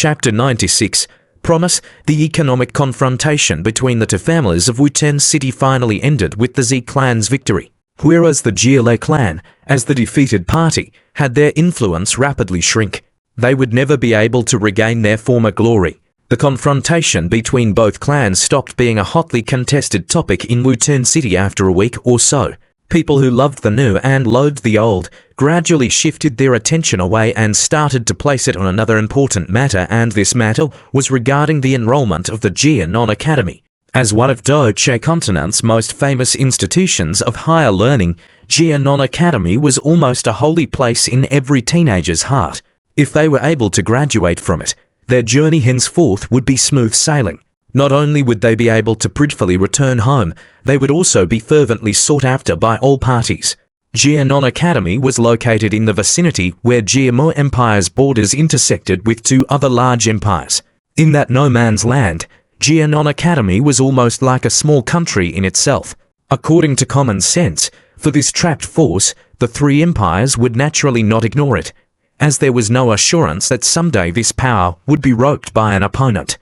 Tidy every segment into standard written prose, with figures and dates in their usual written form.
Chapter 96, Promise. The economic confrontation between the two families of Wuten City finally ended with the Z clan's victory, whereas the Jie clan, as the defeated party, had their influence rapidly shrink. They would never be able to regain their former glory. The confrontation between both clans stopped being a hotly contested topic in Wuten City after a week or so. People who loved the new and loathed the old gradually shifted their attention away and started to place it on another important matter, and this matter was regarding the enrollment of the Xue Ni Academy. As one of Doche continent's most famous institutions of higher learning, Xue Ni Academy was almost a holy place in every teenager's heart. If they were able to graduate from it, their journey henceforth would be smooth sailing. Not only would they be able to prudently return home, they would also be fervently sought after by all parties. Xue Ni Academy was located in the vicinity where Jie Empire's borders intersected with two other large empires. In that no man's land, Xue Ni Academy was almost like a small country in itself. According to common sense, for this trapped force, the three empires would naturally not ignore it, as there was no assurance that someday this power would be roped by an opponent,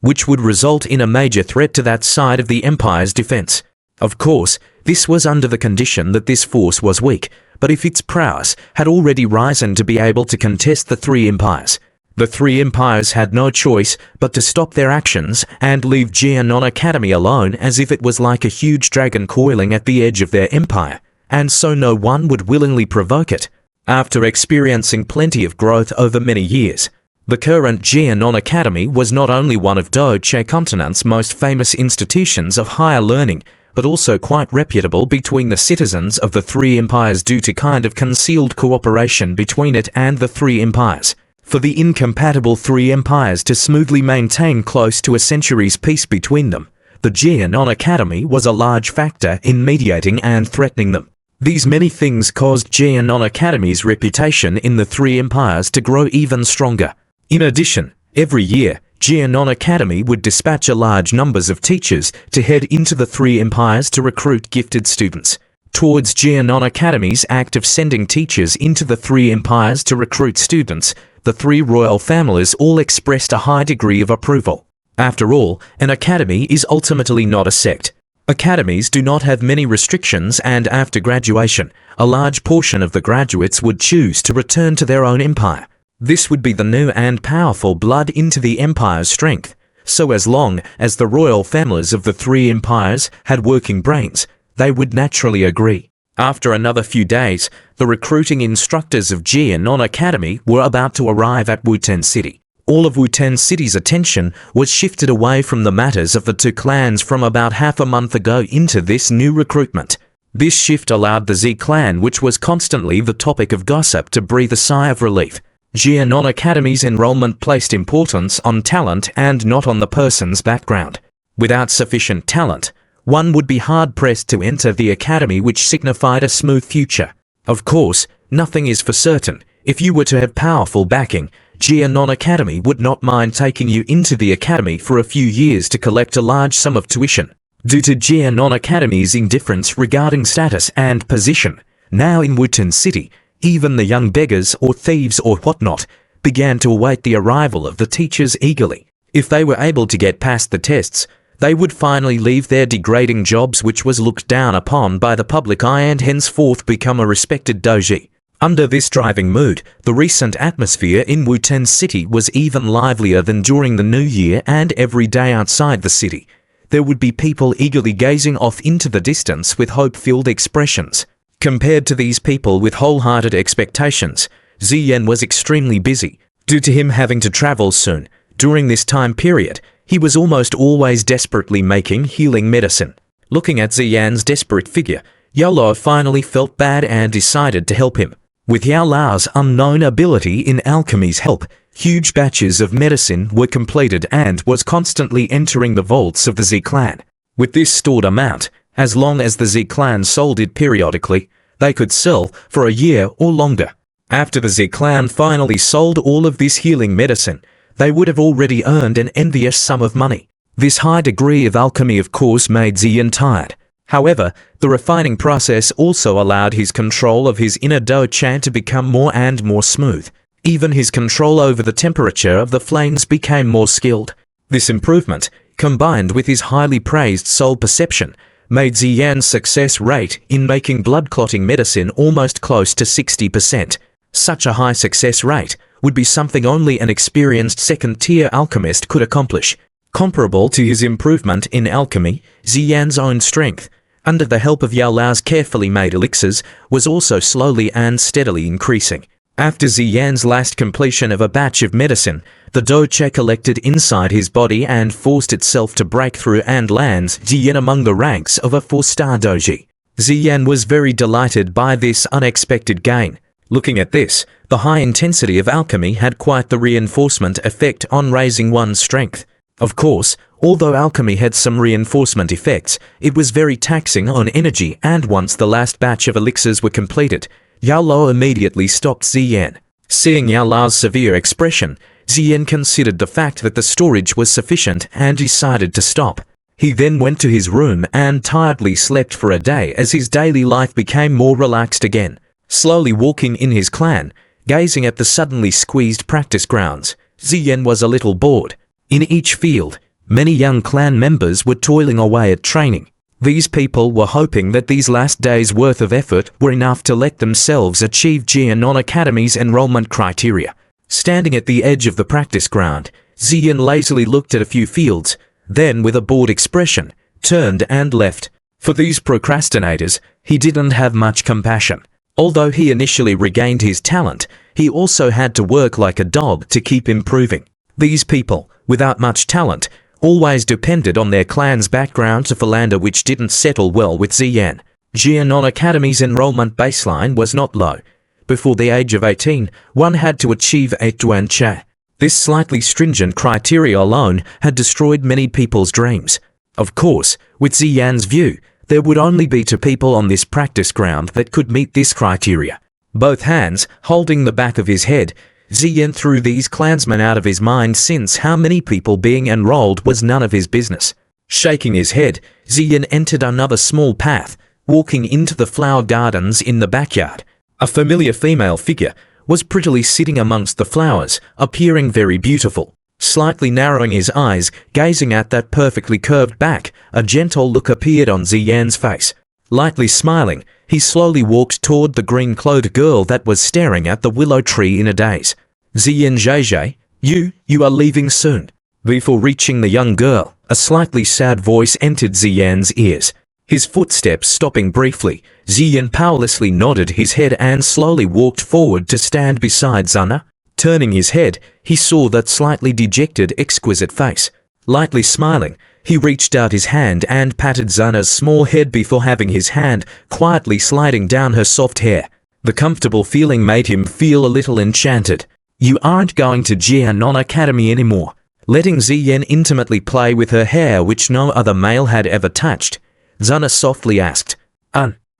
which would result in a major threat to that side of the empire's defense. Of course, this was under the condition that this force was weak, but if its prowess had already risen to be able to contest the three empires, the three empires had no choice but to stop their actions and leave Xue Ni Academy alone, as if it was like a huge dragon coiling at the edge of their empire, and so no one would willingly provoke it. After experiencing plenty of growth over many years, the current Xue Ni Academy was not only one of Doche continent's most famous institutions of higher learning, but also quite reputable between the citizens of the three empires due to kind of concealed cooperation between it and the three empires. For the incompatible three empires to smoothly maintain close to a century's peace between them, the Xue Ni Academy was a large factor in mediating and threatening them. These many things caused Xue Ni Academy's reputation in the three empires to grow even stronger. In addition, every year, Xue Ni Academy would dispatch a large numbers of teachers to head into the three empires to recruit gifted students. Towards Xue Ni Academy's act of sending teachers into the three empires to recruit students, the three royal families all expressed a high degree of approval. After all, an academy is ultimately not a sect. Academies do not have many restrictions, and after graduation, a large portion of the graduates would choose to return to their own empire. This would be the new and powerful blood into the empire's strength. So as long as the royal families of the three empires had working brains, they would naturally agree. After another few days, the recruiting instructors of Xue Ni Academy were about to arrive at Wuten City. All of Wuten City's attention was shifted away from the matters of the two clans from about half a month ago into this new recruitment. This shift allowed the Z clan, which was constantly the topic of gossip, to breathe a sigh of relief. Xue Ni Academy's enrollment placed importance on talent and not on the person's background. Without sufficient talent, one would be hard-pressed to enter the academy, which signified a smooth future. Of course, nothing is for certain. If you were to have powerful backing, Xue Ni Academy would not mind taking you into the academy for a few years to collect a large sum of tuition. Due to Xue Ni Academy's indifference regarding status and position, now in Wuten City, even the young beggars or thieves or whatnot began to await the arrival of the teachers eagerly. If they were able to get past the tests, they would finally leave their degrading jobs, which was looked down upon by the public eye, and henceforth become a respected doji. Under this driving mood, the recent atmosphere in Wuten City was even livelier than during the New Year, and every day outside the city, there would be people eagerly gazing off into the distance with hope-filled expressions. Compared to these people with wholehearted expectations, Ziyan was extremely busy. Due to him having to travel soon, during this time period, he was almost always desperately making healing medicine. Looking at Ziyan's desperate figure, Yao Lao finally felt bad and decided to help him. With Yao Lao's unknown ability in alchemy's help, huge batches of medicine were completed and was constantly entering the vaults of the Z clan. With this stored amount, as long as the Z clan sold it periodically, they could sell for a year or longer. After the Z clan finally sold all of this healing medicine, they would have already earned an envious sum of money. This high degree of alchemy of course made Ziyan tired. However, the refining process also allowed his control of his inner Do Chan to become more and more smooth. Even his control over the temperature of the flames became more skilled. This improvement, combined with his highly praised soul perception, made Xian's success rate in making blood clotting medicine almost close to 60%. Such a high success rate would be something only an experienced second-tier alchemist could accomplish. Comparable to his improvement in alchemy, Xian's own strength, under the help of Yao Lao's carefully made elixirs, was also slowly and steadily increasing. After Xian's last completion of a batch of medicine, the doche collected inside his body and forced itself to break through and lands Xian among the ranks of a 4-star doji. Xian was very delighted by this unexpected gain. Looking at this, the high intensity of alchemy had quite the reinforcement effect on raising one's strength. Of course, although alchemy had some reinforcement effects, it was very taxing on energy, and once the last batch of elixirs were completed, Yao Lao immediately stopped Xian. Seeing Yao Lao's severe expression, Xian considered the fact that the storage was sufficient and decided to stop. He then went to his room and tiredly slept for a day as his daily life became more relaxed again. Slowly walking in his clan, gazing at the suddenly squeezed practice grounds, Xian was a little bored. In each field, many young clan members were toiling away at training. These people were hoping that these last days' worth of effort were enough to let themselves achieve Jianon Academy's enrollment criteria. Standing at the edge of the practice ground, Xian lazily looked at a few fields, then with a bored expression, turned and left. For these procrastinators, he didn't have much compassion. Although he initially regained his talent, he also had to work like a dog to keep improving. These people, without much talent, always depended on their clan's background to philander, which didn't settle well with Xian. Jianon Academy's enrollment baseline was not low. Before the age of 18, one had to achieve a Duan Cha. This slightly stringent criteria alone had destroyed many people's dreams. Of course, with Xian's view, there would only be 2 people on this practice ground that could meet this criteria. Both hands holding the back of his head, Xian threw these clansmen out of his mind, since how many people being enrolled was none of his business. Shaking his head, Xian entered another small path, walking into the flower gardens in the backyard. A familiar female figure was prettily sitting amongst the flowers, appearing very beautiful. Slightly narrowing his eyes, gazing at that perfectly curved back, a gentle look appeared on Xian's face. Lightly smiling, he slowly walked toward the green-clothed girl that was staring at the willow tree in a daze. Xian Zheizhe, you are leaving soon. Before reaching the young girl, a slightly sad voice entered Xian's ears. His footsteps stopping briefly, Xian powerlessly nodded his head and slowly walked forward to stand beside Zana. Turning his head, he saw that slightly dejected, exquisite face. Lightly smiling, he reached out his hand and patted Zana's small head before having his hand quietly sliding down her soft hair. The comfortable feeling made him feel a little enchanted. You aren't going to Jianon Academy anymore. Letting Xian intimately play with her hair, which no other male had ever touched, Zana softly asked.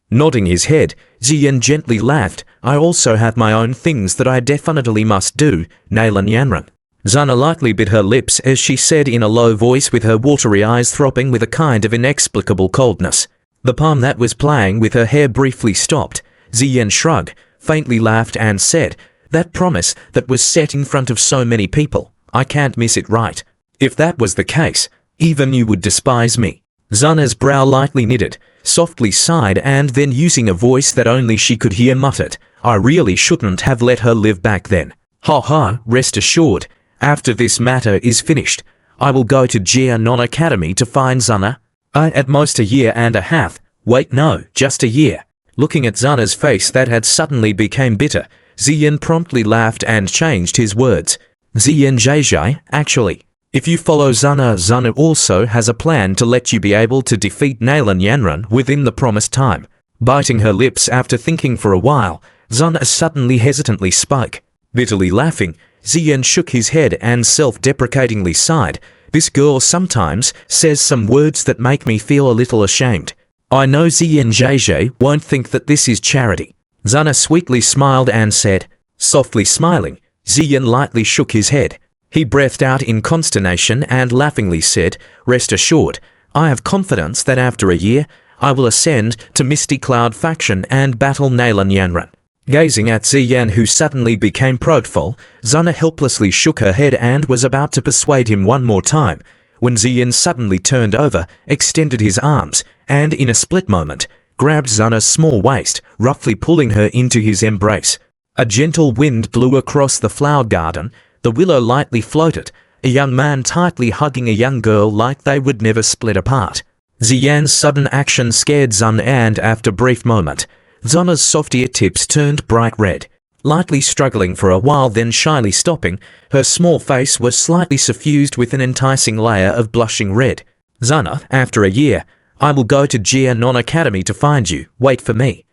Nodding his head, Xian gently laughed. I also have my own things that I definitely must do, Nalan Yanran. Zana lightly bit her lips as she said in a low voice, with her watery eyes throbbing with a kind of inexplicable coldness. The palm that was playing with her hair briefly stopped. Xian shrugged, faintly laughed and said, that promise that was set in front of so many people, I can't miss it, right? If that was the case, even you would despise me. Zana's brow lightly knitted, softly sighed, and then using a voice that only she could hear muttered, I really shouldn't have let her live back then. Ha ha, rest assured, after this matter is finished, I will go to Jianon Academy to find Zana. At most 1.5 years. Wait, no, just a year. Looking at Zana's face that had suddenly become bitter, Xian promptly laughed and changed his words. Xian Zheizhe, actually, if you follow Zana, Zana also has a plan to let you be able to defeat Nalan Yanran within the promised time. Biting her lips after thinking for a while, Zana suddenly hesitantly spoke. Bitterly laughing, Xian shook his head and self-deprecatingly sighed. This girl sometimes says some words that make me feel a little ashamed. I know Xian Zheizhe won't think that this is charity. Zana sweetly smiled and said. Softly smiling, Xian lightly shook his head. He breathed out in consternation and laughingly said, rest assured, I have confidence that after a year, I will ascend to Misty Cloud faction and battle Nalan Yanran. Gazing at Ziyan, who suddenly became prodful, Xue Ni helplessly shook her head and was about to persuade him one more time, when Ziyan suddenly turned over, extended his arms, and in a split moment, grabbed Xue Ni's small waist, roughly pulling her into his embrace. A gentle wind blew across the flower garden, the willow lightly floated, a young man tightly hugging a young girl like they would never split apart. Ziyan's sudden action scared Xue Ni, and after a brief moment, Xue Ni's soft ear tips turned bright red. Lightly struggling for a while, then shyly stopping, her small face was slightly suffused with an enticing layer of blushing red. Xue Ni, after a year, I will go to Xue Ni Academy to find you. Wait for me.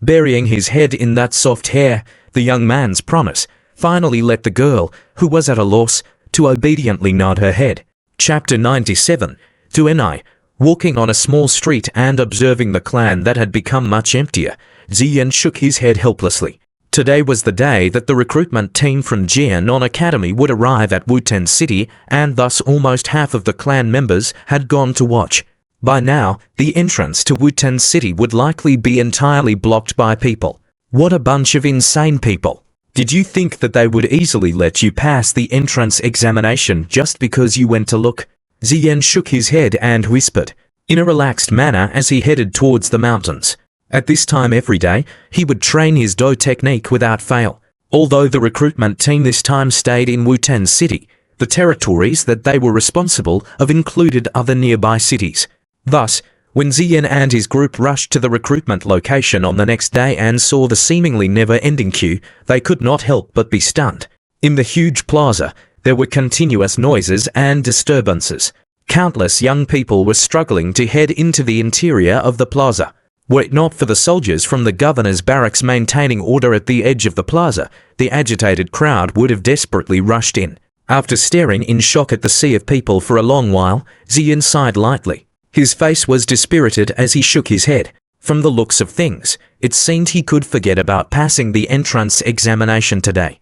Burying his head in that soft hair, the young man's promise finally let the girl, who was at a loss, to obediently nod her head. Chapter 97. Xue Ni. Walking on a small street and observing the clan that had become much emptier, Ziyan shook his head helplessly. Today was the day that the recruitment team from Xue Ni Academy would arrive at Wuten City, and thus almost half of the clan members had gone to watch. By now, the entrance to Wuten City would likely be entirely blocked by people. What a bunch of insane people. Did you think that they would easily let you pass the entrance examination just because you went to look? Ziyan shook his head and whispered, in a relaxed manner as he headed towards the mountains. At this time every day, he would train his Do technique without fail. Although the recruitment team this time stayed in Wuten City, the territories that they were responsible of included other nearby cities. Thus, when Ziyan and his group rushed to the recruitment location on the next day and saw the seemingly never-ending queue, they could not help but be stunned. In the huge plaza, there were continuous noises and disturbances. Countless young people were struggling to head into the interior of the plaza. Were it not for the soldiers from the governor's barracks maintaining order at the edge of the plaza, the agitated crowd would have desperately rushed in. After staring in shock at the sea of people for a long while, Ziyan sighed lightly. His face was dispirited as he shook his head. From the looks of things, it seemed he could forget about passing the entrance examination today.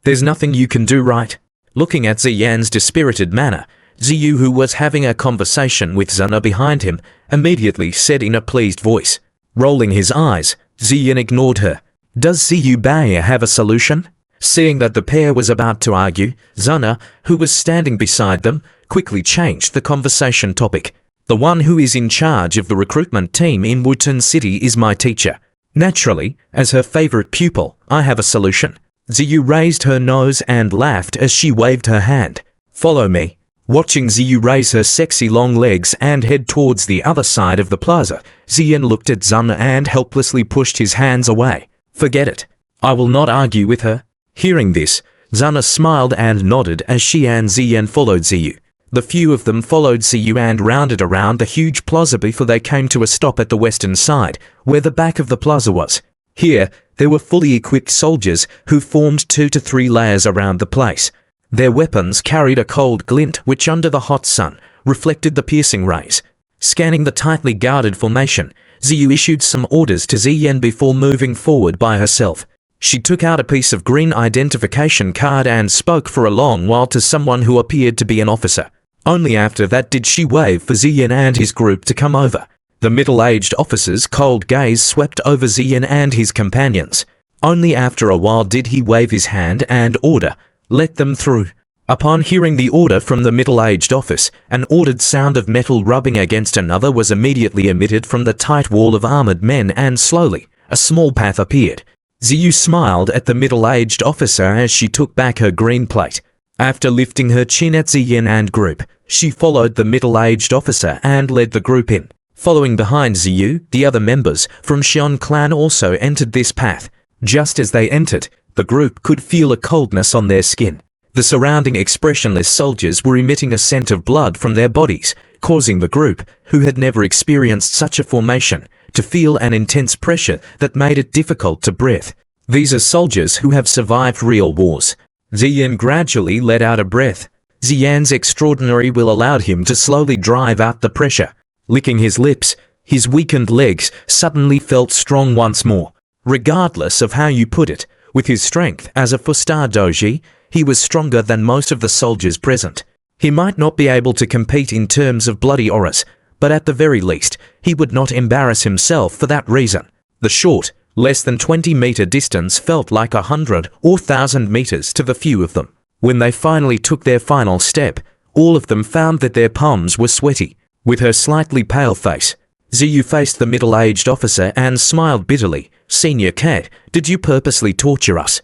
There's nothing you can do, right? Looking at Ziyan's dispirited manner, Ziyu, who was having a conversation with Xue Ni behind him, immediately said in a pleased voice. Rolling his eyes, Ziyan ignored her. Does Ziyu Bai have a solution? Seeing that the pair was about to argue, Xue Ni, who was standing beside them, quickly changed the conversation topic. The one who is in charge of the recruitment team in Wuten City is my teacher. Naturally, as her favorite pupil, I have a solution. Ziyu raised her nose and laughed as she waved her hand. Follow me. Watching Ziyu raise her sexy long legs and head towards the other side of the plaza, Ziyan looked at Xue Ni and helplessly pushed his hands away. Forget it. I will not argue with her. Hearing this, Xue Ni smiled and nodded as she and Ziyan followed Ziyu. The few of them followed Ziyu and rounded around the huge plaza before they came to a stop at the western side, where the back of the plaza was. Here, there were fully equipped soldiers who formed 2 to 3 layers around the place. Their weapons carried a cold glint which, under the hot sun, reflected the piercing rays. Scanning the tightly guarded formation, Ziyu issued some orders to Ziyan before moving forward by herself. She took out a piece of green identification card and spoke for a long while to someone who appeared to be an officer. Only after that did she wave for Ziyan and his group to come over. The middle-aged officer's cold gaze swept over Ziyan and his companions. Only after a while did he wave his hand and order, let them through. Upon hearing the order from the middle-aged office, an ordered sound of metal rubbing against another was immediately emitted from the tight wall of armored men, and slowly, a small path appeared. Ziyu smiled at the middle-aged officer as she took back her green plate. After lifting her chin at Ziyan and group, she followed the middle-aged officer and led the group in. Following behind Ziyu, the other members from Xion clan also entered this path. Just as they entered, the group could feel a coldness on their skin. The surrounding expressionless soldiers were emitting a scent of blood from their bodies, causing the group, who had never experienced such a formation, to feel an intense pressure that made it difficult to breathe. These are soldiers who have survived real wars. Ziyan gradually let out a breath. Ziyan's extraordinary will allowed him to slowly drive out the pressure. Licking his lips, his weakened legs suddenly felt strong once more. Regardless of how you put it, with his strength as a 4-star doji, he was stronger than most of the soldiers present. He might not be able to compete in terms of bloody auras, but at the very least, he would not embarrass himself for that reason. The short, Less than 20-meter distance felt like 100 or 1,000 meters to the few of them. When they finally took their final step, all of them found that their palms were sweaty. With her slightly pale face, Xue faced the middle-aged officer and smiled bitterly. "Senior Cat, did you purposely torture us?"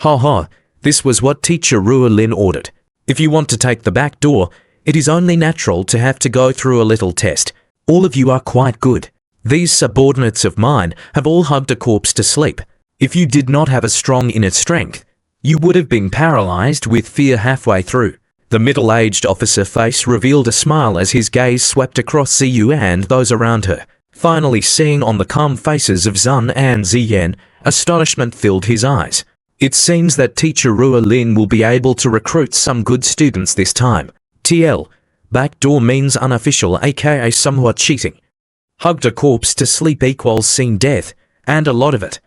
"Ha ha, this was what Teacher Xue Ni ordered. If you want to take the back door, it is only natural to have to go through a little test. All of you are quite good. These subordinates of mine have all hugged a corpse to sleep. If you did not have a strong inner strength, you would have been paralyzed with fear halfway through." The middle-aged officer face revealed a smile as his gaze swept across Xue and those around her. Finally seeing on the calm faces of Zun and Ziyan, astonishment filled his eyes. It seems that Teacher Xue Ni will be able to recruit some good students this time. TL, backdoor means unofficial, aka somewhat cheating. Hugged a corpse to sleep equals seen death, and a lot of it.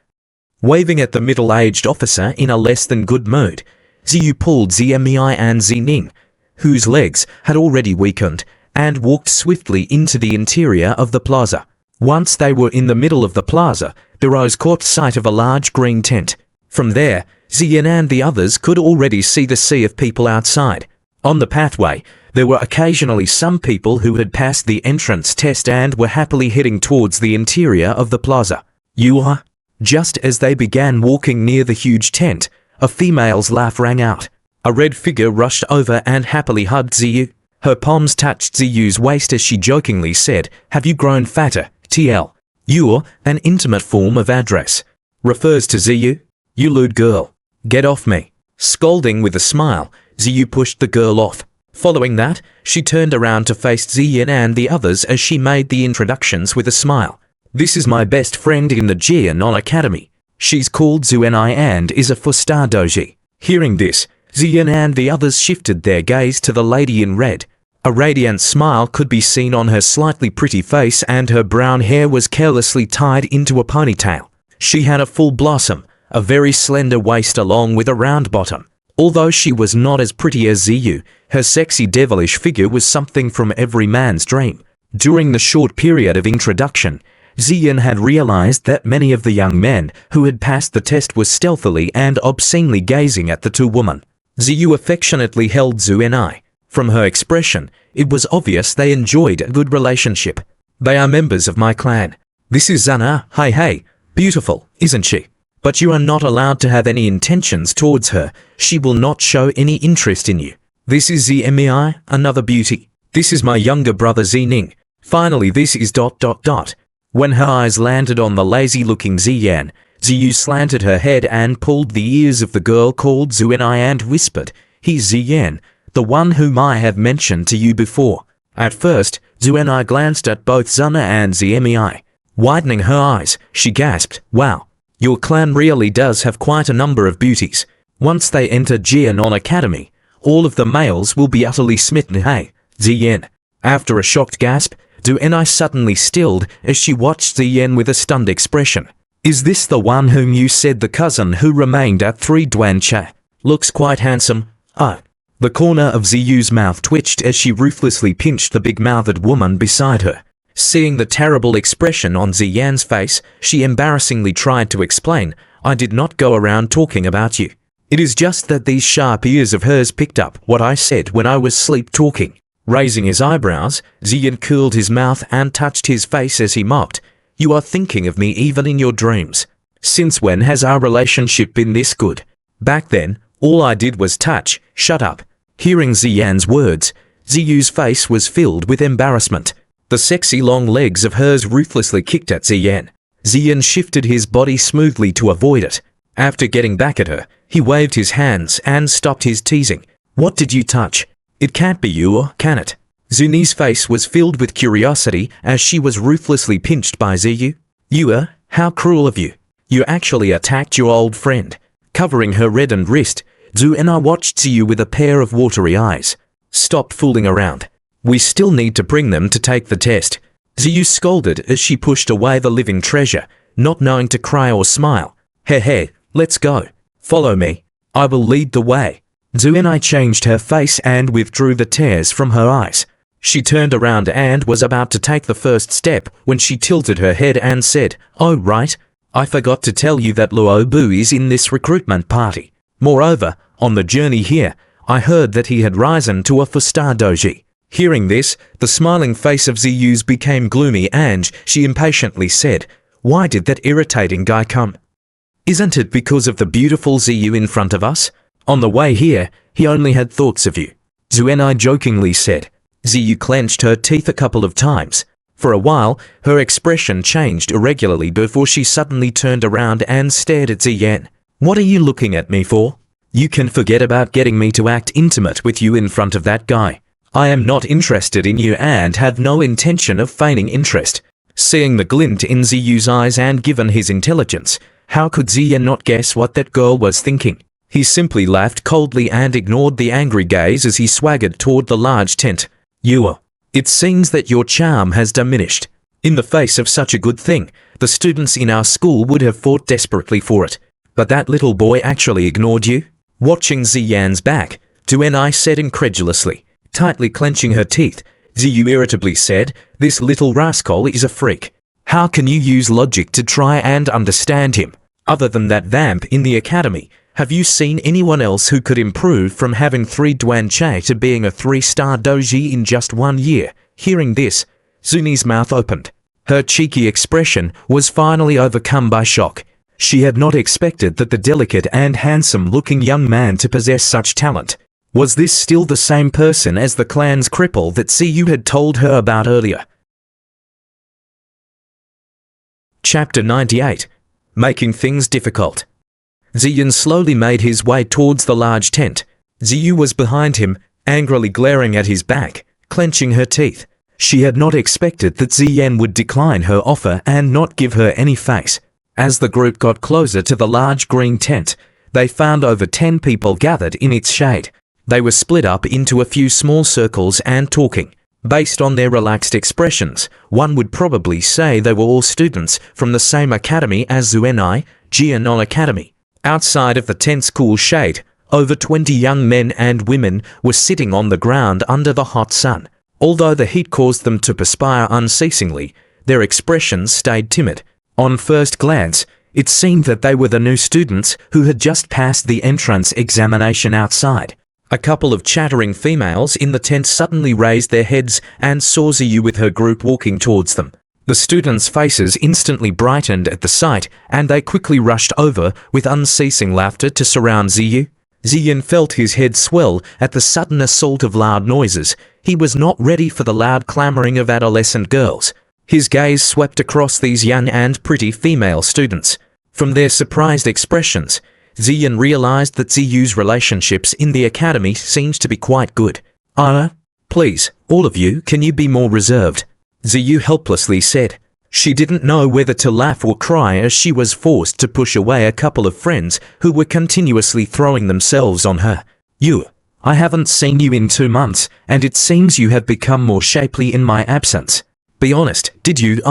Waving at the middle-aged officer in a less than good mood, Xue pulled Xue Ni and Xue Ni, whose legs had already weakened, and walked swiftly into the interior of the plaza. Once they were in the middle of the plaza, the Rose caught sight of a large green tent. From there, Xue and the others could already see the sea of people outside. On the pathway, there were occasionally some people who had passed the entrance test and were happily heading towards the interior of the plaza. "You are?" Just as they began walking near the huge tent, a female's laugh rang out. A red figure rushed over and happily hugged Xue. Her palms touched Ziyu's waist as she jokingly said, "Have you grown fatter, TL? You're an intimate form of address." Refers to Xue. "You lewd girl. Get off me." Scolding with a smile, Xue pushed the girl off. Following that, she turned around to face Ziyan and the others as she made the introductions with a smile. "This is my best friend in the Xue Ni Academy. She's called Xue Ni and is a four-star doji." Hearing this, Ziyan and the others shifted their gaze to the lady in red. A radiant smile could be seen on her slightly pretty face and her brown hair was carelessly tied into a ponytail. She had a full blossom, a very slender waist along with a round bottom. Although she was not as pretty as Xue, her sexy devilish figure was something from every man's dream. During the short period of introduction, Ziyan had realized that many of the young men who had passed the test were stealthily and obscenely gazing at the two women. Xue affectionately held Xue Ni. From her expression, it was obvious they enjoyed a good relationship. "They are members of my clan. This is Zana. Hey, beautiful, isn't she? But you are not allowed to have any intentions towards her. She will not show any interest in you. This is Xue Ni, another beauty. This is my younger brother Xue Ni. Finally this is ... When her eyes landed on the lazy-looking Ziyan, Xue slanted her head and pulled the ears of the girl called Xue Ni and whispered, "He's Ziyan, the one whom I have mentioned to you before." At first, Xue Ni glanced at both Zana and Xue Ni. Widening her eyes, she gasped, "Wow, your clan really does have quite a number of beauties. Once they enter Xue Ni Academy, all of the males will be utterly smitten, hey, Ziyan." After a shocked gasp, Xue Ni suddenly stilled as she watched Ziyan with a stunned expression. "Is this the one whom you said, the cousin who remained at 3 Duancha? Looks quite handsome." "Oh." The corner of Ziyu's mouth twitched as she ruthlessly pinched the big-mouthed woman beside her. Seeing the terrible expression on Ziyan's face, she embarrassingly tried to explain, "I did not go around talking about you. It is just that these sharp ears of hers picked up what I said when I was sleep-talking." Raising his eyebrows, Ziyan curled his mouth and touched his face as he mocked, "You are thinking of me even in your dreams. Since when has our relationship been this good? Back then, all I did was touch." "Shut up." Hearing Ziyan's words, Ziyu's face was filled with embarrassment. The sexy long legs of hers ruthlessly kicked at Ziyan. Ziyan shifted his body smoothly to avoid it. After getting back at her, he waved his hands and stopped his teasing. "What did you touch? It can't be you, can it?" Xue Ni's face was filled with curiosity as she was ruthlessly pinched by Ziyu. "You how cruel of you. You actually attacked your old friend." Covering her reddened wrist, Xue Ni watched Ziyu with a pair of watery eyes. "Stop fooling around. We still need to bring them to take the test." Ziyu scolded as she pushed away the living treasure, not knowing to cry or smile. Hey, let's go. Follow me. I will lead the way." Xue Ni changed her face and withdrew the tears from her eyes. She turned around and was about to take the first step when she tilted her head and said, "Oh right, I forgot to tell you that Luo Bu is in this recruitment party. Moreover, on the journey here, I heard that he had risen to a 4-star doji. Hearing this, the smiling face of Ziyu's became gloomy and she impatiently said, "Why did that irritating guy come? Isn't it because of the beautiful Ziyu in front of us? On the way here, he only had thoughts of you." Xue Ni jokingly said. Ziyu clenched her teeth a couple of times. For a while, her expression changed irregularly before she suddenly turned around and stared at Ziyan. "What are you looking at me for? You can forget about getting me to act intimate with you in front of that guy. I am not interested in you and have no intention of feigning interest." Seeing the glint in Ziyu's eyes and given his intelligence, how could Ziyan not guess what that girl was thinking? He simply laughed coldly and ignored the angry gaze as he swaggered toward the large tent. "Yue, it seems that your charm has diminished. In the face of such a good thing, the students in our school would have fought desperately for it. But that little boy actually ignored you?" Watching Ziyan's back, Xue Ni said incredulously. Tightly clenching her teeth, Ziyu irritably said, "This little rascal is a freak. How can you use logic to try and understand him? Other than that vamp in the academy, have you seen anyone else who could improve from having 3 Duanche to being a 3-star doji in just 1 year?" Hearing this, Zuni's mouth opened. Her cheeky expression was finally overcome by shock. She had not expected that the delicate and handsome-looking young man to possess such talent. Was this still the same person as the clan's cripple that Ziyu had told her about earlier? Chapter 98. Making Things Difficult. Ziyan slowly made his way towards the large tent. Ziyu was behind him, angrily glaring at his back, clenching her teeth. She had not expected that Ziyan would decline her offer and not give her any face. As the group got closer to the large green tent, they found over 10 people gathered in its shade. They were split up into a few small circles and talking. Based on their relaxed expressions, one would probably say they were all students from the same academy as Xue Ni, Xue Ni Academy. Outside of the tent's cool shade, over 20 young men and women were sitting on the ground under the hot sun. Although the heat caused them to perspire unceasingly, their expressions stayed timid. On first glance, it seemed that they were the new students who had just passed the entrance examination outside. A couple of chattering females in the tent suddenly raised their heads and saw Ziyu with her group walking towards them. The students' faces instantly brightened at the sight, and they quickly rushed over with unceasing laughter to surround Ziyu. Ziyan felt his head swell at the sudden assault of loud noises. He was not ready for the loud clamoring of adolescent girls. His gaze swept across these young and pretty female students. From their surprised expressions, Ziyan realized that Ziyu's relationships in the academy seemed to be quite good. Please, all of you, can you be more reserved?" Ziyu helplessly said. She didn't know whether to laugh or cry as she was forced to push away a couple of friends who were continuously throwing themselves on her. "You, I haven't seen you in 2 months, and it seems you have become more shapely in my absence. Be honest, did you?"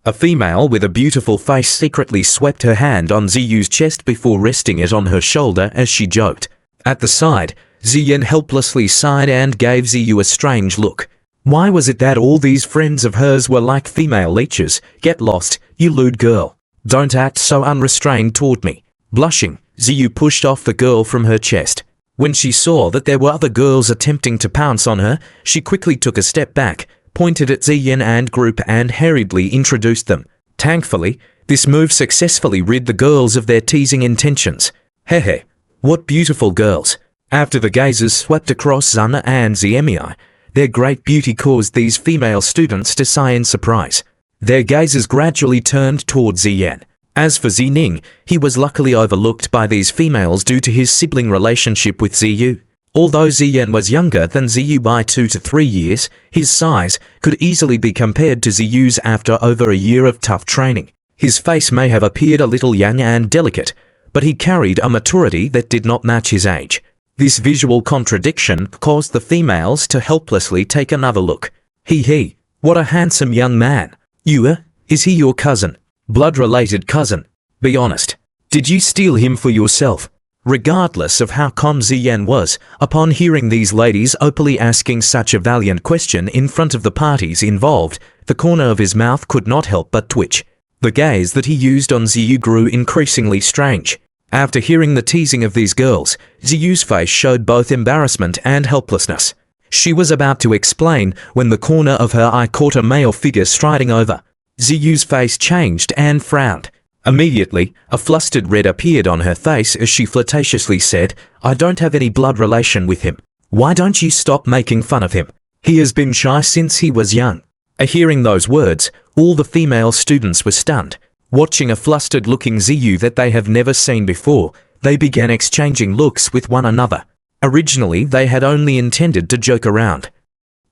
A female with a beautiful face secretly swept her hand on Ziyu's chest before resting it on her shoulder as she joked. At the side, Ziyan helplessly sighed and gave Ziyu a strange look. Why was it that all these friends of hers were like female leeches? "Get lost, you lewd girl. Don't act so unrestrained toward me." Blushing, Ziyu pushed off the girl from her chest. When she saw that there were other girls attempting to pounce on her, she quickly took a step back, pointed at Ziyan and group and hurriedly introduced them. Thankfully, this move successfully rid the girls of their teasing intentions. Hehe, what beautiful girls. After the gazes swept across Zana and Ziemi, their great beauty caused these female students to sigh in surprise. Their gazes gradually turned toward Ziyan. As for Zining, he was luckily overlooked by these females due to his sibling relationship with Ziyu. Although Ziyan was younger than Ziyu by 2 to 3 years, his size could easily be compared to Ziyu's after over a year of tough training. His face may have appeared a little young and delicate, but he carried a maturity that did not match his age. This visual contradiction caused the females to helplessly take another look. He, what a handsome young man. Yue, is he your cousin? Blood-related cousin? Be honest. Did you steal him for yourself? Regardless of how calm Ziyan was, upon hearing these ladies openly asking such a valiant question in front of the parties involved, the corner of his mouth could not help but twitch. The gaze that he used on Xue grew increasingly strange. After hearing the teasing of these girls, Xue's face showed both embarrassment and helplessness. She was about to explain when the corner of her eye caught a male figure striding over. Xue's face changed and frowned. Immediately, a flustered red appeared on her face as she flirtatiously said, "I don't have any blood relation with him. Why don't you stop making fun of him? He has been shy since he was young." Hearing those words, all the female students were stunned. Watching a flustered-looking Xue that they have never seen before, they began exchanging looks with one another. Originally, they had only intended to joke around.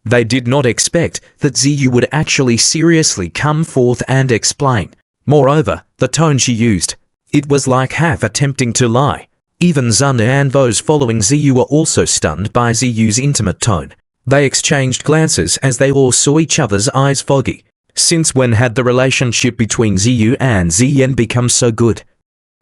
They did not expect that Xue would actually seriously come forth and explain. Moreover, the tone she used, it was like half attempting to lie. Even Xue Ni and those following Xue were also stunned by Xue's intimate tone. They exchanged glances as they all saw each other's eyes foggy. Since when had the relationship between Xue and Xian become so good?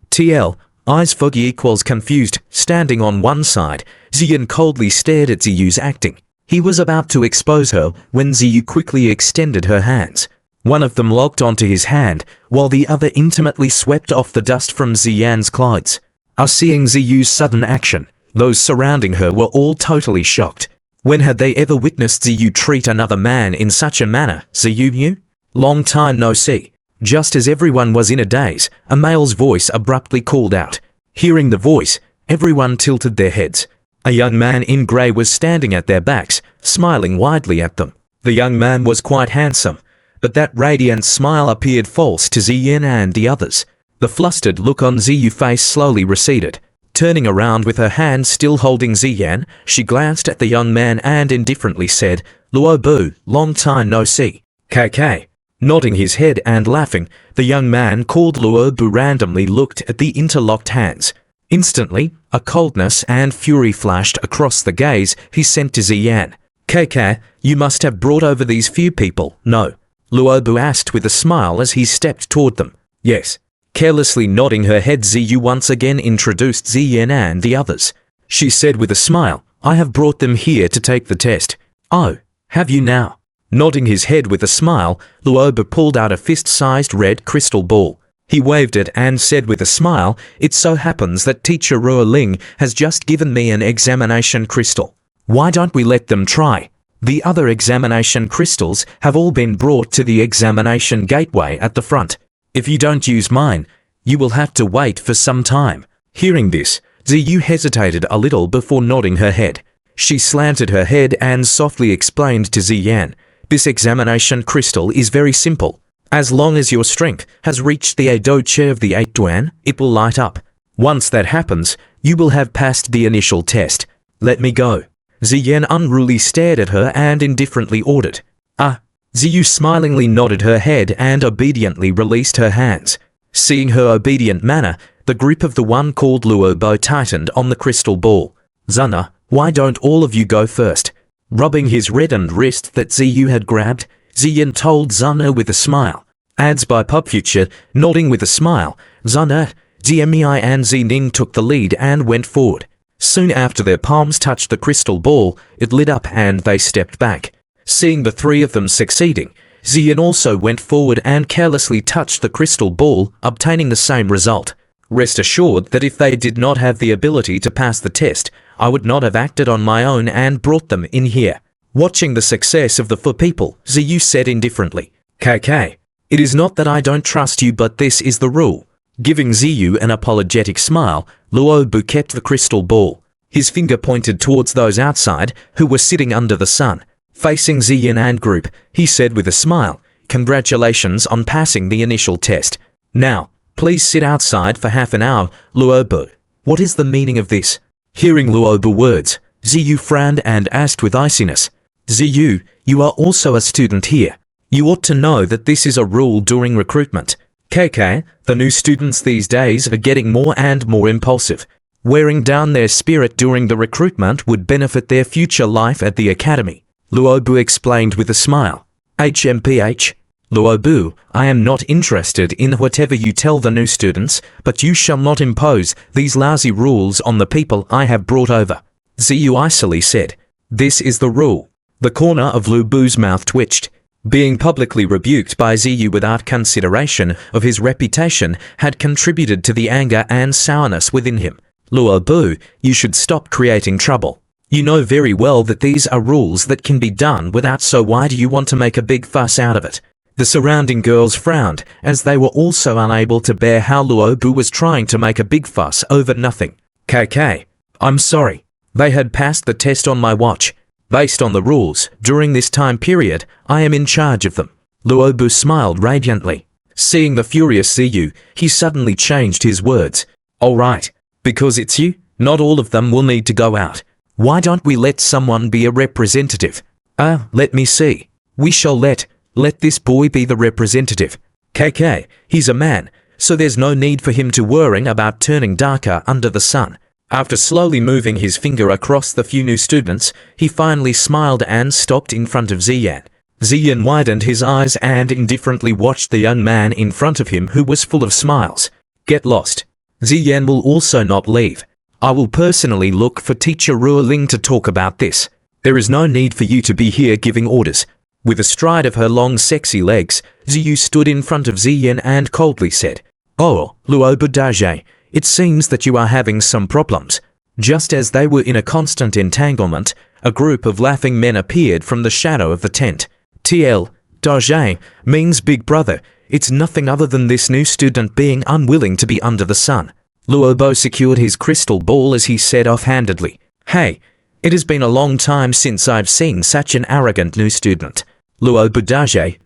TL, eyes foggy equals confused. Standing on one side, Xian coldly stared at Xue's acting. He was about to expose her when Xue quickly extended her hands. One of them locked onto his hand, while the other intimately swept off the dust from Xian's clothes. Seeing Xue's sudden action, those surrounding her were all totally shocked. When had they ever witnessed Xue treat another man in such a manner? Xue knew? Long time no see. Just as everyone was in a daze, a male's voice abruptly called out. Hearing the voice, everyone tilted their heads. A young man in grey was standing at their backs, smiling widely at them. The young man was quite handsome, but that radiant smile appeared false to Xian and the others. The flustered look on Xue's face slowly receded. Turning around with her hand still holding Xian, she glanced at the young man and indifferently said, "Luo Bu, long time no see." KK. Nodding his head and laughing, the young man called Luo Bu randomly looked at the interlocked hands. Instantly, a coldness and fury flashed across the gaze he sent to Xian. "KK, you must have brought over these few people, no?" Luo Bu asked with a smile as he stepped toward them. "Yes." Carelessly nodding her head, Xue once again introduced Xian and the others. She said with a smile, "I have brought them here to take the test." "Oh, have you now?" Nodding his head with a smile, Luo Bu pulled out a fist-sized red crystal ball. He waved it and said with a smile, "It so happens that teacher Ruo Ling has just given me an examination crystal. Why don't we let them try? The other examination crystals have all been brought to the examination gateway at the front. If you don't use mine, you will have to wait for some time." Hearing this, Xue hesitated a little before nodding her head. She slanted her head and softly explained to Xian, "This examination crystal is very simple. As long as your strength has reached the Edo chair of the 8 Duan, it will light up. Once that happens, you will have passed the initial test. Let me go." Xian unruly stared at her and indifferently ordered, "Ah." Xue smilingly nodded her head and obediently released her hands. Seeing her obedient manner, the grip of the one called Luo Bu tightened on the crystal ball. "Xue Ni, why don't all of you go first?" Rubbing his reddened wrist that Xue had grabbed, Xian told Xue Ni with a smile. Ads by PubFuture, nodding with a smile, Xue Ni, Zmi and Xining took the lead and went forward. Soon after their palms touched the crystal ball, it lit up and they stepped back. Seeing the three of them succeeding, Xian also went forward and carelessly touched the crystal ball, obtaining the same result. Rest assured that if they did not have the ability to pass the test, I would not have acted on my own and brought them in here. Watching the success of the 4 people, Xue said indifferently, "KK, it is not that I don't trust you, but this is the rule." Giving Xue an apologetic smile, Luo Bu kept the crystal ball. His finger pointed towards those outside who were sitting under the sun. Facing Xian and group, he said with a smile, "Congratulations on passing the initial test. Now, please sit outside for half an hour." Luo Bu, what is the meaning of this? Hearing Luo Bu words, Xue frowned and asked with iciness, "Xue, you are also a student here. You ought to know that this is a rule during recruitment. KK, the new students these days are getting more and more impulsive. Wearing down their spirit during the recruitment would benefit their future life at the academy." Luo Bu explained with a smile. "HMPH, Luo Bu, I am not interested in whatever you tell the new students, but you shall not impose these lousy rules on the people I have brought over." Xue icily said, "This is the rule." The corner of Luo Bu's mouth twitched. Being publicly rebuked by Xue without consideration of his reputation had contributed to the anger and sourness within him. Luo Bu, you should stop creating trouble. You know very well that these are rules that can be done without, so why do you want to make a big fuss out of it? The surrounding girls frowned, as they were also unable to bear how Luo Bu was trying to make a big fuss over nothing. KK, I'm sorry. They had passed the test on my watch. Based on the rules, during this time period, I am in charge of them. Luo Bu smiled radiantly. Seeing the furious Xue, he suddenly changed his words. All right, because it's you, not all of them will need to go out. Why don't we let someone be a representative? Let me see. We shall let this boy be the representative. KK, he's a man, so there's no need for him to worrying about turning darker under the sun. After slowly moving his finger across the few new students, he finally smiled and stopped in front of Ziyan. Ziyan widened his eyes and indifferently watched the young man in front of him who was full of smiles. Get lost. Ziyan will also not leave. I will personally look for Teacher Ruoling to talk about this. There is no need for you to be here giving orders. With a stride of her long sexy legs, Xue stood in front of Ziyan and coldly said, Oh, Luo Bu, it seems that you are having some problems. Just as they were in a constant entanglement, a group of laughing men appeared from the shadow of the tent. TL, Dajé, means big brother. It's nothing other than this new student being unwilling to be under the sun. Luo Bu secured his crystal ball as he said offhandedly, Hey, it has been a long time since I've seen such an arrogant new student. Luo Bu,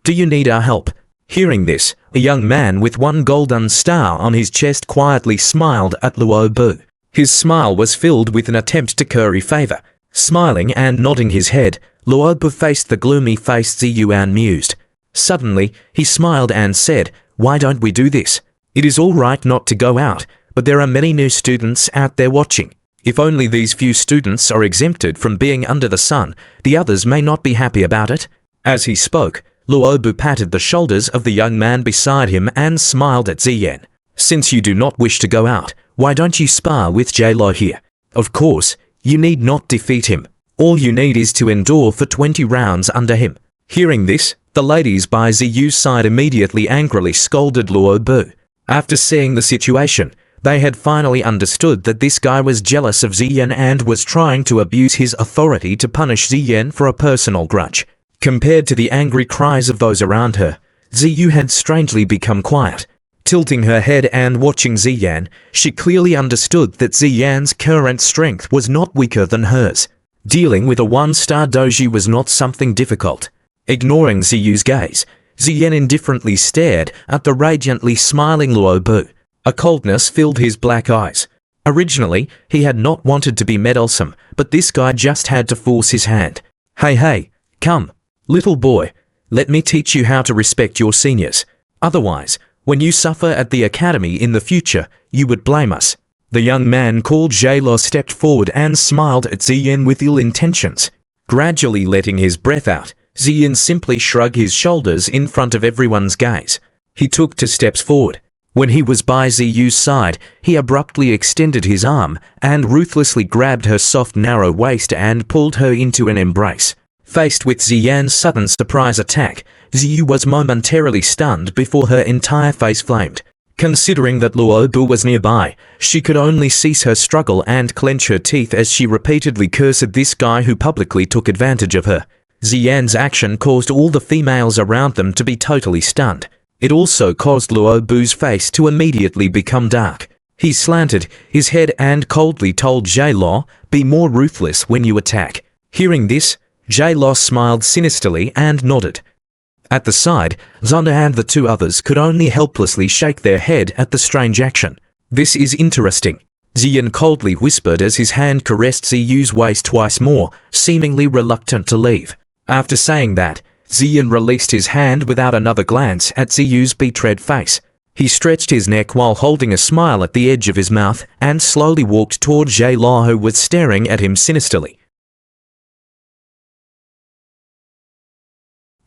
do you need our help? Hearing this, a young man with one golden star on his chest quietly smiled at Luo Bu. His smile was filled with an attempt to curry favor. Smiling and nodding his head, Luo Bu faced the gloomy-faced Xue and mused. Suddenly, he smiled and said, Why don't we do this? It is all right not to go out, but there are many new students out there watching. If only these few students are exempted from being under the sun, the others may not be happy about it. As he spoke, Luo Bu patted the shoulders of the young man beside him and smiled at Ziyan. Since you do not wish to go out, why don't you spar with J-Lo here? Of course, you need not defeat him. All you need is to endure for 20 rounds under him. Hearing this, the ladies by Xiyu's side immediately angrily scolded Luo Bu. After seeing the situation, they had finally understood that this guy was jealous of Ziyan and was trying to abuse his authority to punish Ziyan for a personal grudge. Compared to the angry cries of those around her, Xue had strangely become quiet. Tilting her head and watching Ziyan, she clearly understood that Ziyan's current strength was not weaker than hers. Dealing with a one-star doji was not something difficult. Ignoring Xiyu's gaze, Ziyan indifferently stared at the radiantly smiling Luo Bu. A coldness filled his black eyes. Originally, he had not wanted to be meddlesome, but this guy just had to force his hand. Hey, come. Little boy, let me teach you how to respect your seniors. Otherwise, when you suffer at the academy in the future, you would blame us. The young man called J-Lo stepped forward and smiled at Ziyan with ill intentions. Gradually letting his breath out, Ziyan simply shrugged his shoulders in front of everyone's gaze. He took 2 steps forward. When he was by Xiyu's side, he abruptly extended his arm and ruthlessly grabbed her soft narrow waist and pulled her into an embrace. Faced with Ziyan's sudden surprise attack, Xue was momentarily stunned before her entire face flamed. Considering that Luo Bu was nearby, she could only cease her struggle and clench her teeth as she repeatedly cursed this guy who publicly took advantage of her. Ziyan's action caused all the females around them to be totally stunned. It also caused Luo Bu's face to immediately become dark. He slanted his head and coldly told J-Lo, Be more ruthless when you attack. Hearing this, J-Lo smiled sinisterly and nodded. At the side, Zonda and the 2 others could only helplessly shake their head at the strange action. This is interesting, Ziyan coldly whispered as his hand caressed Xiyu's waist twice more, seemingly reluctant to leave. After saying that, Ziyan released his hand without another glance at Xiyu's betrayed face. He stretched his neck while holding a smile at the edge of his mouth and slowly walked toward J-Lo, who was staring at him sinisterly.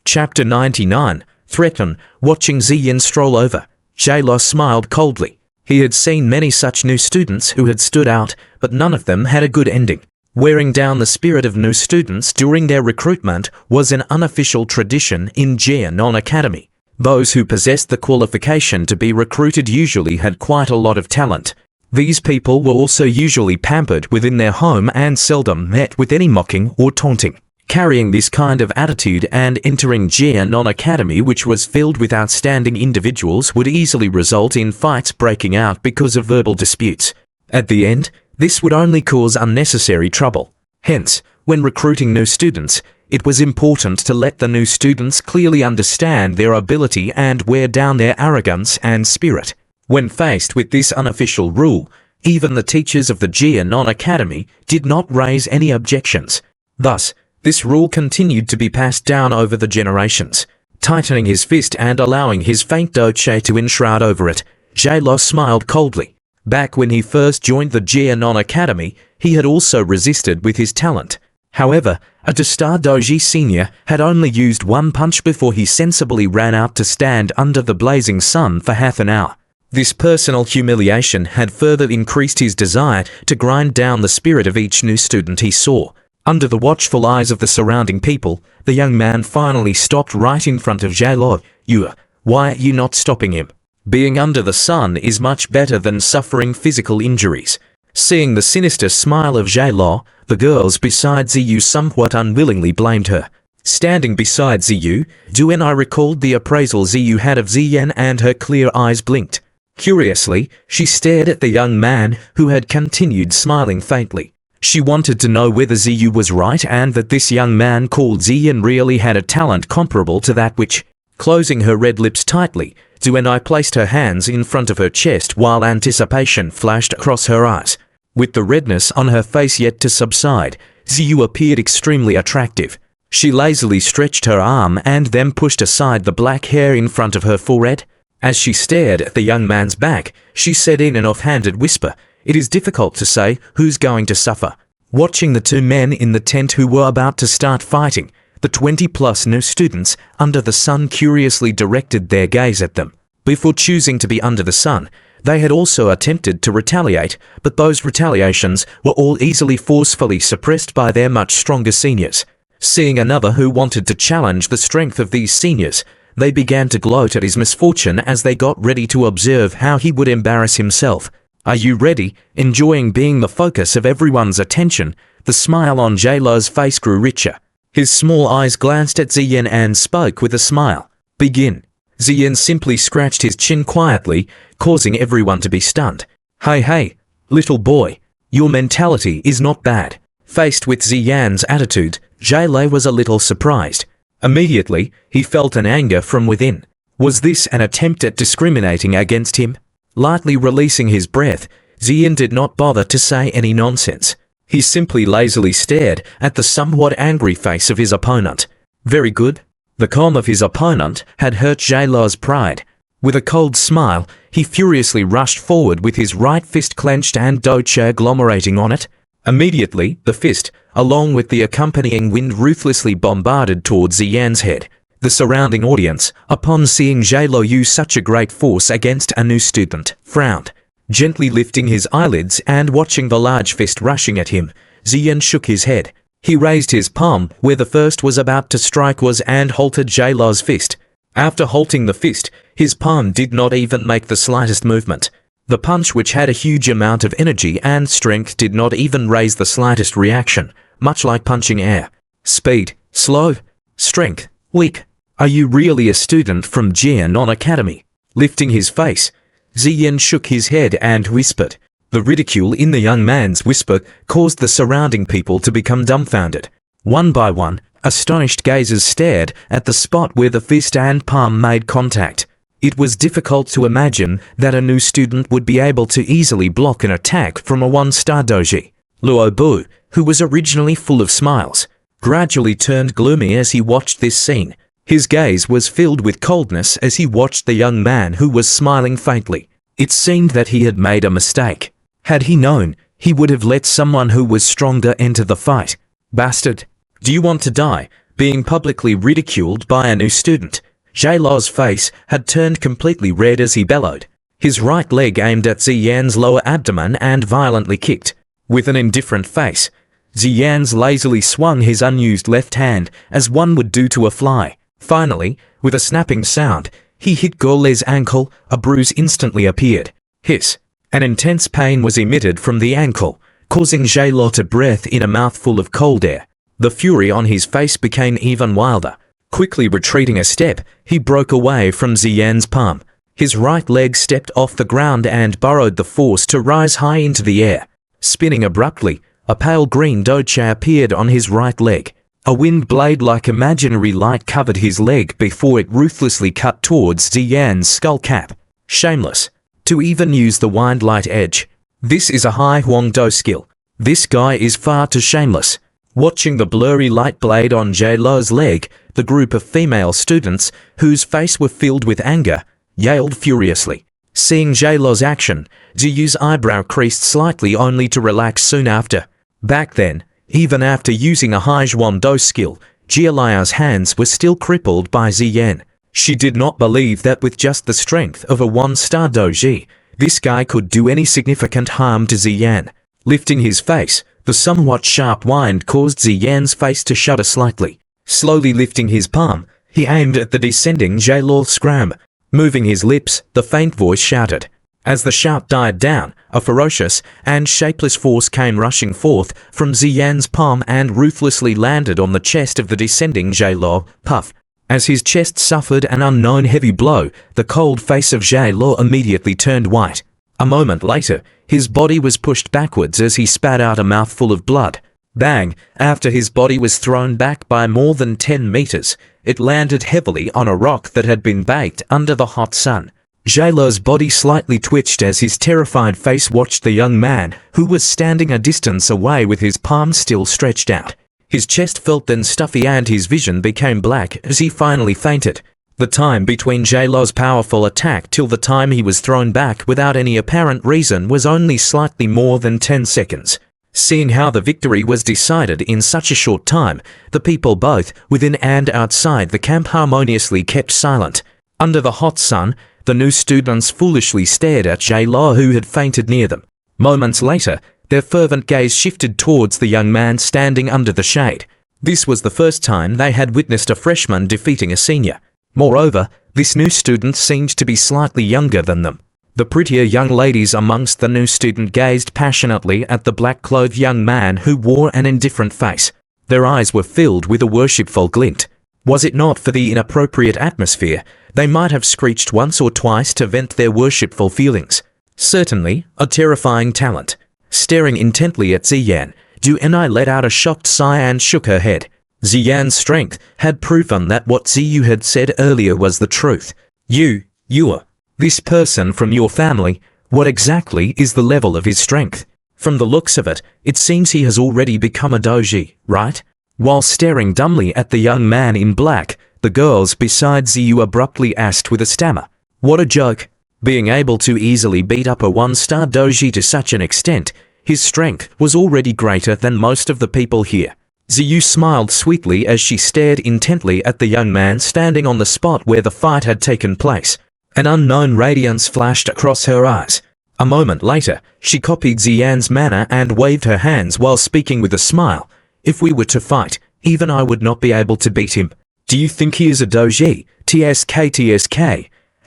Chapter 99. Threaten. Watching Ziyan stroll over, J-Lo smiled coldly. He had seen many such new students who had stood out, but none of them had a good ending. Wearing down the spirit of new students during their recruitment was an unofficial tradition in Xue Ni Academy. Those who possessed the qualification to be recruited usually had quite a lot of talent. These people were also usually pampered within their home and seldom met with any mocking or taunting. Carrying this kind of attitude and entering Xue Ni Academy, which was filled with outstanding individuals, would easily result in fights breaking out because of verbal disputes. At the end, this would only cause unnecessary trouble. Hence, when recruiting new students, it was important to let the new students clearly understand their ability and wear down their arrogance and spirit. When faced with this unofficial rule, even the teachers of the Xue Ni Academy did not raise any objections. Thus, this rule continued to be passed down over the generations. Tightening his fist and allowing his faint doche to enshroud over it, Xue Ni smiled coldly. Back when he first joined the Xue Ni Academy, he had also resisted with his talent. However, a Star Doji senior had only used one punch before he sensibly ran out to stand under the blazing sun for half an hour. This personal humiliation had further increased his desire to grind down the spirit of each new student he saw. Under the watchful eyes of the surrounding people, the young man finally stopped right in front of Xue Ni. Why are you not stopping him? Being under the sun is much better than suffering physical injuries. Seeing the sinister smile of Xue Ni, the girls beside Ziyu somewhat unwillingly blamed her. Standing beside Ziyu, Xue Ni recalled the appraisal Ziyu had of Ziyan and her clear eyes blinked. Curiously, she stared at the young man who had continued smiling faintly. She wanted to know whether Ziyu was right and that this young man called Ziyan really had a talent comparable to that which. Closing her red lips tightly, Xue Ni placed her hands in front of her chest while anticipation flashed across her eyes. With the redness on her face yet to subside, Ziyu appeared extremely attractive. She lazily stretched her arm and then pushed aside the black hair in front of her forehead. As she stared at the young man's back, she said in an offhanded whisper, "It is difficult to say who's going to suffer." Watching the two men in the tent who were about to start fighting, the 20-plus new students under the sun curiously directed their gaze at them. Before choosing to be under the sun, they had also attempted to retaliate, but those retaliations were all easily forcefully suppressed by their much stronger seniors. Seeing another who wanted to challenge the strength of these seniors, they began to gloat at his misfortune as they got ready to observe how he would embarrass himself. "Are you ready?" Enjoying being the focus of everyone's attention, the smile on Xue Ni's face grew richer. His small eyes glanced at Ziyan and spoke with a smile. "Begin." Ziyan simply scratched his chin quietly, causing everyone to be stunned. Hey, little boy, your mentality is not bad." Faced with Ziyan's attitude, Xue Ni was a little surprised. Immediately, he felt an anger from within. Was this an attempt at discriminating against him? Lightly releasing his breath, Ziyan did not bother to say any nonsense. He simply lazily stared at the somewhat angry face of his opponent. Very good. The calm of his opponent had hurt Xue Ni's pride. With a cold smile, he furiously rushed forward with his right fist clenched and doche agglomerating on it. Immediately, the fist, along with the accompanying wind, ruthlessly bombarded towards Ziyan's head. The surrounding audience, upon seeing Xue Ni use such a great force against a new student, frowned. Gently lifting his eyelids and watching the large fist rushing at him, Ziyan shook his head. He raised his palm where the first was about to strike was and halted Xue Ni's fist. After halting the fist, his palm did not even make the slightest movement. The punch, which had a huge amount of energy and strength, did not even raise the slightest reaction, much like punching air. Speed, slow, strength, weak. Are you really a student from Xue Ni Academy? Lifting his face, Ziyan shook his head and whispered. The ridicule in the young man's whisper caused the surrounding people to become dumbfounded. One by one, astonished gazers stared at the spot where the fist and palm made contact. It was difficult to imagine that a new student would be able to easily block an attack from a one-star doji. Luo Bu, who was originally full of smiles, gradually turned gloomy as he watched this scene. His gaze was filled with coldness as he watched the young man who was smiling faintly. It seemed that he had made a mistake. Had he known, he would have let someone who was stronger enter the fight. Bastard! Do you want to die, being publicly ridiculed by a new student? Xue Ni's face had turned completely red as he bellowed. His right leg aimed at Ziyan's lower abdomen and violently kicked. With an indifferent face, Ziyan's lazily swung his unused left hand as one would do to a fly. Finally, with a snapping sound, he hit Gole's ankle. A bruise instantly appeared. Hiss! An intense pain was emitted from the ankle, causing Xue to breathe in a mouthful of cold air. The fury on his face became even wilder. Quickly retreating a step, he broke away from Ziyan's palm. His right leg stepped off the ground and borrowed the force to rise high into the air. Spinning abruptly, a pale green doche appeared on his right leg. A wind blade-like imaginary light covered his leg before it ruthlessly cut towards Ziyan's skull cap. Shameless. To even use the wind light edge. This is a high Huangdo skill. This guy is far too shameless. Watching the blurry light blade on Xue leg, the group of female students, whose faces were filled with anger, yelled furiously. Seeing Xue action, Ziyu's eyebrow creased slightly only to relax soon after. Back then, even after using a high Huangdo skill, Jialia's hands were still crippled by Ziyan. She did not believe that with just the strength of a one-star doji, this guy could do any significant harm to Ziyan. Lifting his face, the somewhat sharp wind caused Ziyan's face to shudder slightly. Slowly lifting his palm, he aimed at the descending Xue scram. Moving his lips, the faint voice shouted. As the shout died down, a ferocious and shapeless force came rushing forth from Ziyan's palm and ruthlessly landed on the chest of the descending Xue. Puff. As his chest suffered an unknown heavy blow, the cold face of Xue immediately turned white. A moment later, his body was pushed backwards as he spat out a mouthful of blood. Bang! After his body was thrown back by more than 10 meters, it landed heavily on a rock that had been baked under the hot sun. Xue body slightly twitched as his terrified face watched the young man, who was standing a distance away with his palm still stretched out. His chest felt then stuffy and his vision became black as he finally fainted. The time between Xue powerful attack till the time he was thrown back without any apparent reason was only slightly more than 10 seconds. Seeing how the victory was decided in such a short time, the people both within and outside the camp harmoniously kept silent. Under the hot sun, the new students foolishly stared at Xue who had fainted near them. Moments later, their fervent gaze shifted towards the young man standing under the shade. This was the first time they had witnessed a freshman defeating a senior. Moreover, this new student seemed to be slightly younger than them. The prettier young ladies amongst the new student gazed passionately at the black-clothed young man who wore an indifferent face. Their eyes were filled with a worshipful glint. Was it not for the inappropriate atmosphere, they might have screeched once or twice to vent their worshipful feelings. Certainly, a terrifying talent. Staring intently at Ziyan, Xue let out a shocked sigh and shook her head. Ziyan's strength had proven that what Ziyu had said earlier was the truth. You're this person from your family, what exactly is the level of his strength? From the looks of it, it seems he has already become a doji, right? While staring dumbly at the young man in black, the girls beside Ziyu abruptly asked with a stammer. What a joke! Being able to easily beat up a one-star doji to such an extent, his strength was already greater than most of the people here. Ziyu smiled sweetly as she stared intently at the young man standing on the spot where the fight had taken place. An unknown radiance flashed across her eyes. A moment later, she copied Ziyan's manner and waved her hands while speaking with a smile. If we were to fight, even I would not be able to beat him. Do you think he is a doji? TSK.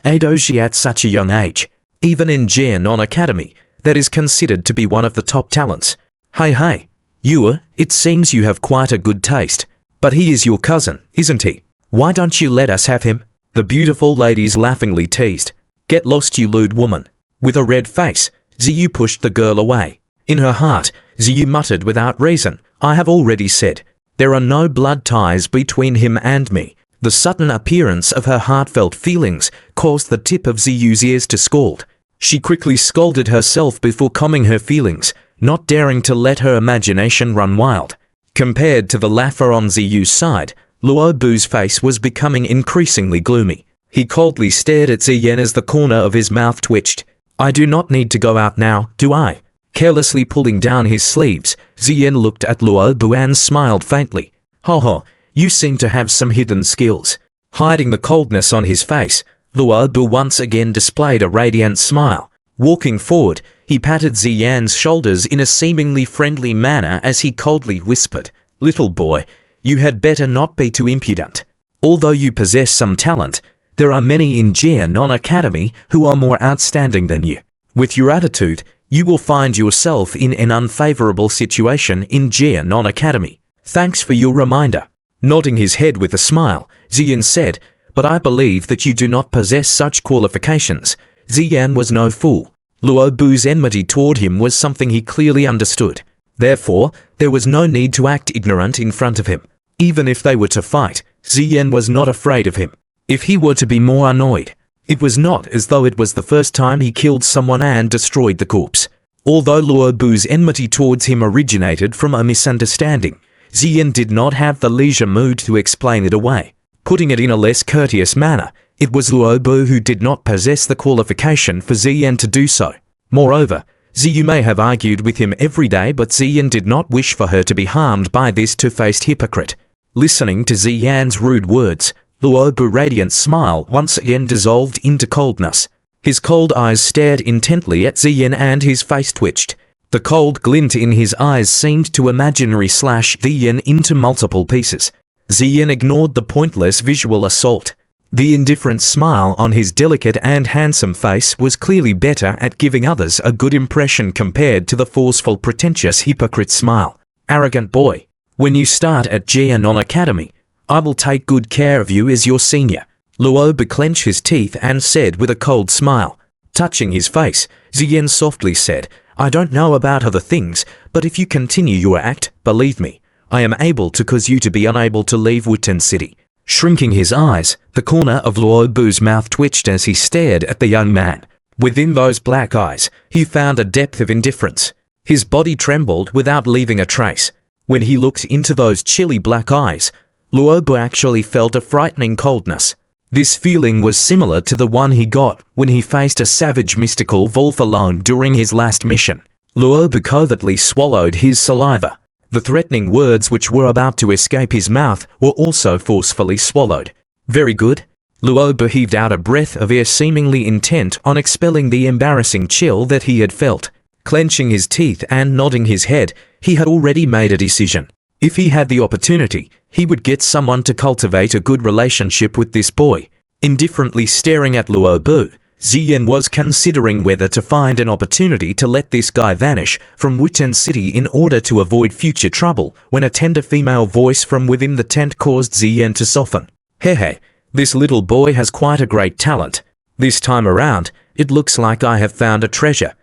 A doji at such a young age. Even in Jianon Academy, that is considered to be one of the top talents. Hey, Yue, it seems you have quite a good taste. But he is your cousin, isn't he? Why don't you let us have him? The beautiful ladies laughingly teased. Get lost, you lewd woman. With a red face, Ziyu pushed the girl away. In her heart, Ziyu muttered without reason, I have already said, there are no blood ties between him and me. The sudden appearance of her heartfelt feelings caused the tip of Ziyu's ears to scald. She quickly scolded herself before calming her feelings, not daring to let her imagination run wild. Compared to the laugher on Ziyu's side, Luo Bu's face was becoming increasingly gloomy. He coldly stared at Ziyan as the corner of his mouth twitched. I do not need to go out now, do I? Carelessly pulling down his sleeves, Ziyan looked at Luo Bu and smiled faintly. Ho, you seem to have some hidden skills. Hiding the coldness on his face, Luo Bu once again displayed a radiant smile. Walking forward, He patted Ziyan's shoulders in a seemingly friendly manner as he coldly whispered, "Little boy, you had better not be too impudent. Although you possess some talent, there are many in Xue Ni Academy who are more outstanding than you. With your attitude, you will find yourself in an unfavorable situation in Xue Ni Academy. Thanks for your reminder." Nodding his head with a smile, Ziyan said, "But I believe that you do not possess such qualifications." Ziyan was no fool. Luo Bu's enmity toward him was something he clearly understood. Therefore, there was no need to act ignorant in front of him. Even if they were to fight, Ziyan was not afraid of him. If he were to be more annoyed, it was not as though it was the first time he killed someone and destroyed the corpse. Although Luo Bu's enmity towards him originated from a misunderstanding, Ziyan did not have the leisure mood to explain it away. Putting it in a less courteous manner, it was Luo Bu who did not possess the qualification for Ziyan to do so. Moreover, Ziyu may have argued with him every day, but Ziyan did not wish for her to be harmed by this two-faced hypocrite. Listening to Ziyan's rude words, Luo Bu's radiant smile once again dissolved into coldness. His cold eyes stared intently at Ziyan and his face twitched. The cold glint in his eyes seemed to imaginary slash Ziyan into multiple pieces. Ziyan ignored the pointless visual assault. The indifferent smile on his delicate and handsome face was clearly better at giving others a good impression compared to the forceful, pretentious hypocrite smile. "Arrogant boy, when you start at Xue Ni Academy, I will take good care of you as your senior." Luo Bu clenched his teeth and said with a cold smile. Touching his face, Ziyan softly said, "I don't know about other things, but if you continue your act, believe me, I am able to cause you to be unable to leave Wuten City." Shrinking his eyes, the corner of Luo Bu's mouth twitched as he stared at the young man. Within those black eyes, he found a depth of indifference. His body trembled without leaving a trace. When he looked into those chilly black eyes, Luo Bu actually felt a frightening coldness. This feeling was similar to the one he got when he faced a savage mystical wolf alone during his last mission. Luo Bu covertly swallowed his saliva. The threatening words which were about to escape his mouth were also forcefully swallowed. "Very good." Luo Bu heaved out a breath of air, seemingly intent on expelling the embarrassing chill that he had felt. Clenching his teeth and nodding his head, he had already made a decision. If he had the opportunity, he would get someone to cultivate a good relationship with this boy. Indifferently staring at Luo Bu, Ziyan was considering whether to find an opportunity to let this guy vanish from Wuten City in order to avoid future trouble when a tender female voice from within the tent caused Ziyan to soften. "Hehe, this little boy has quite a great talent. This time around, it looks like I have found a treasure."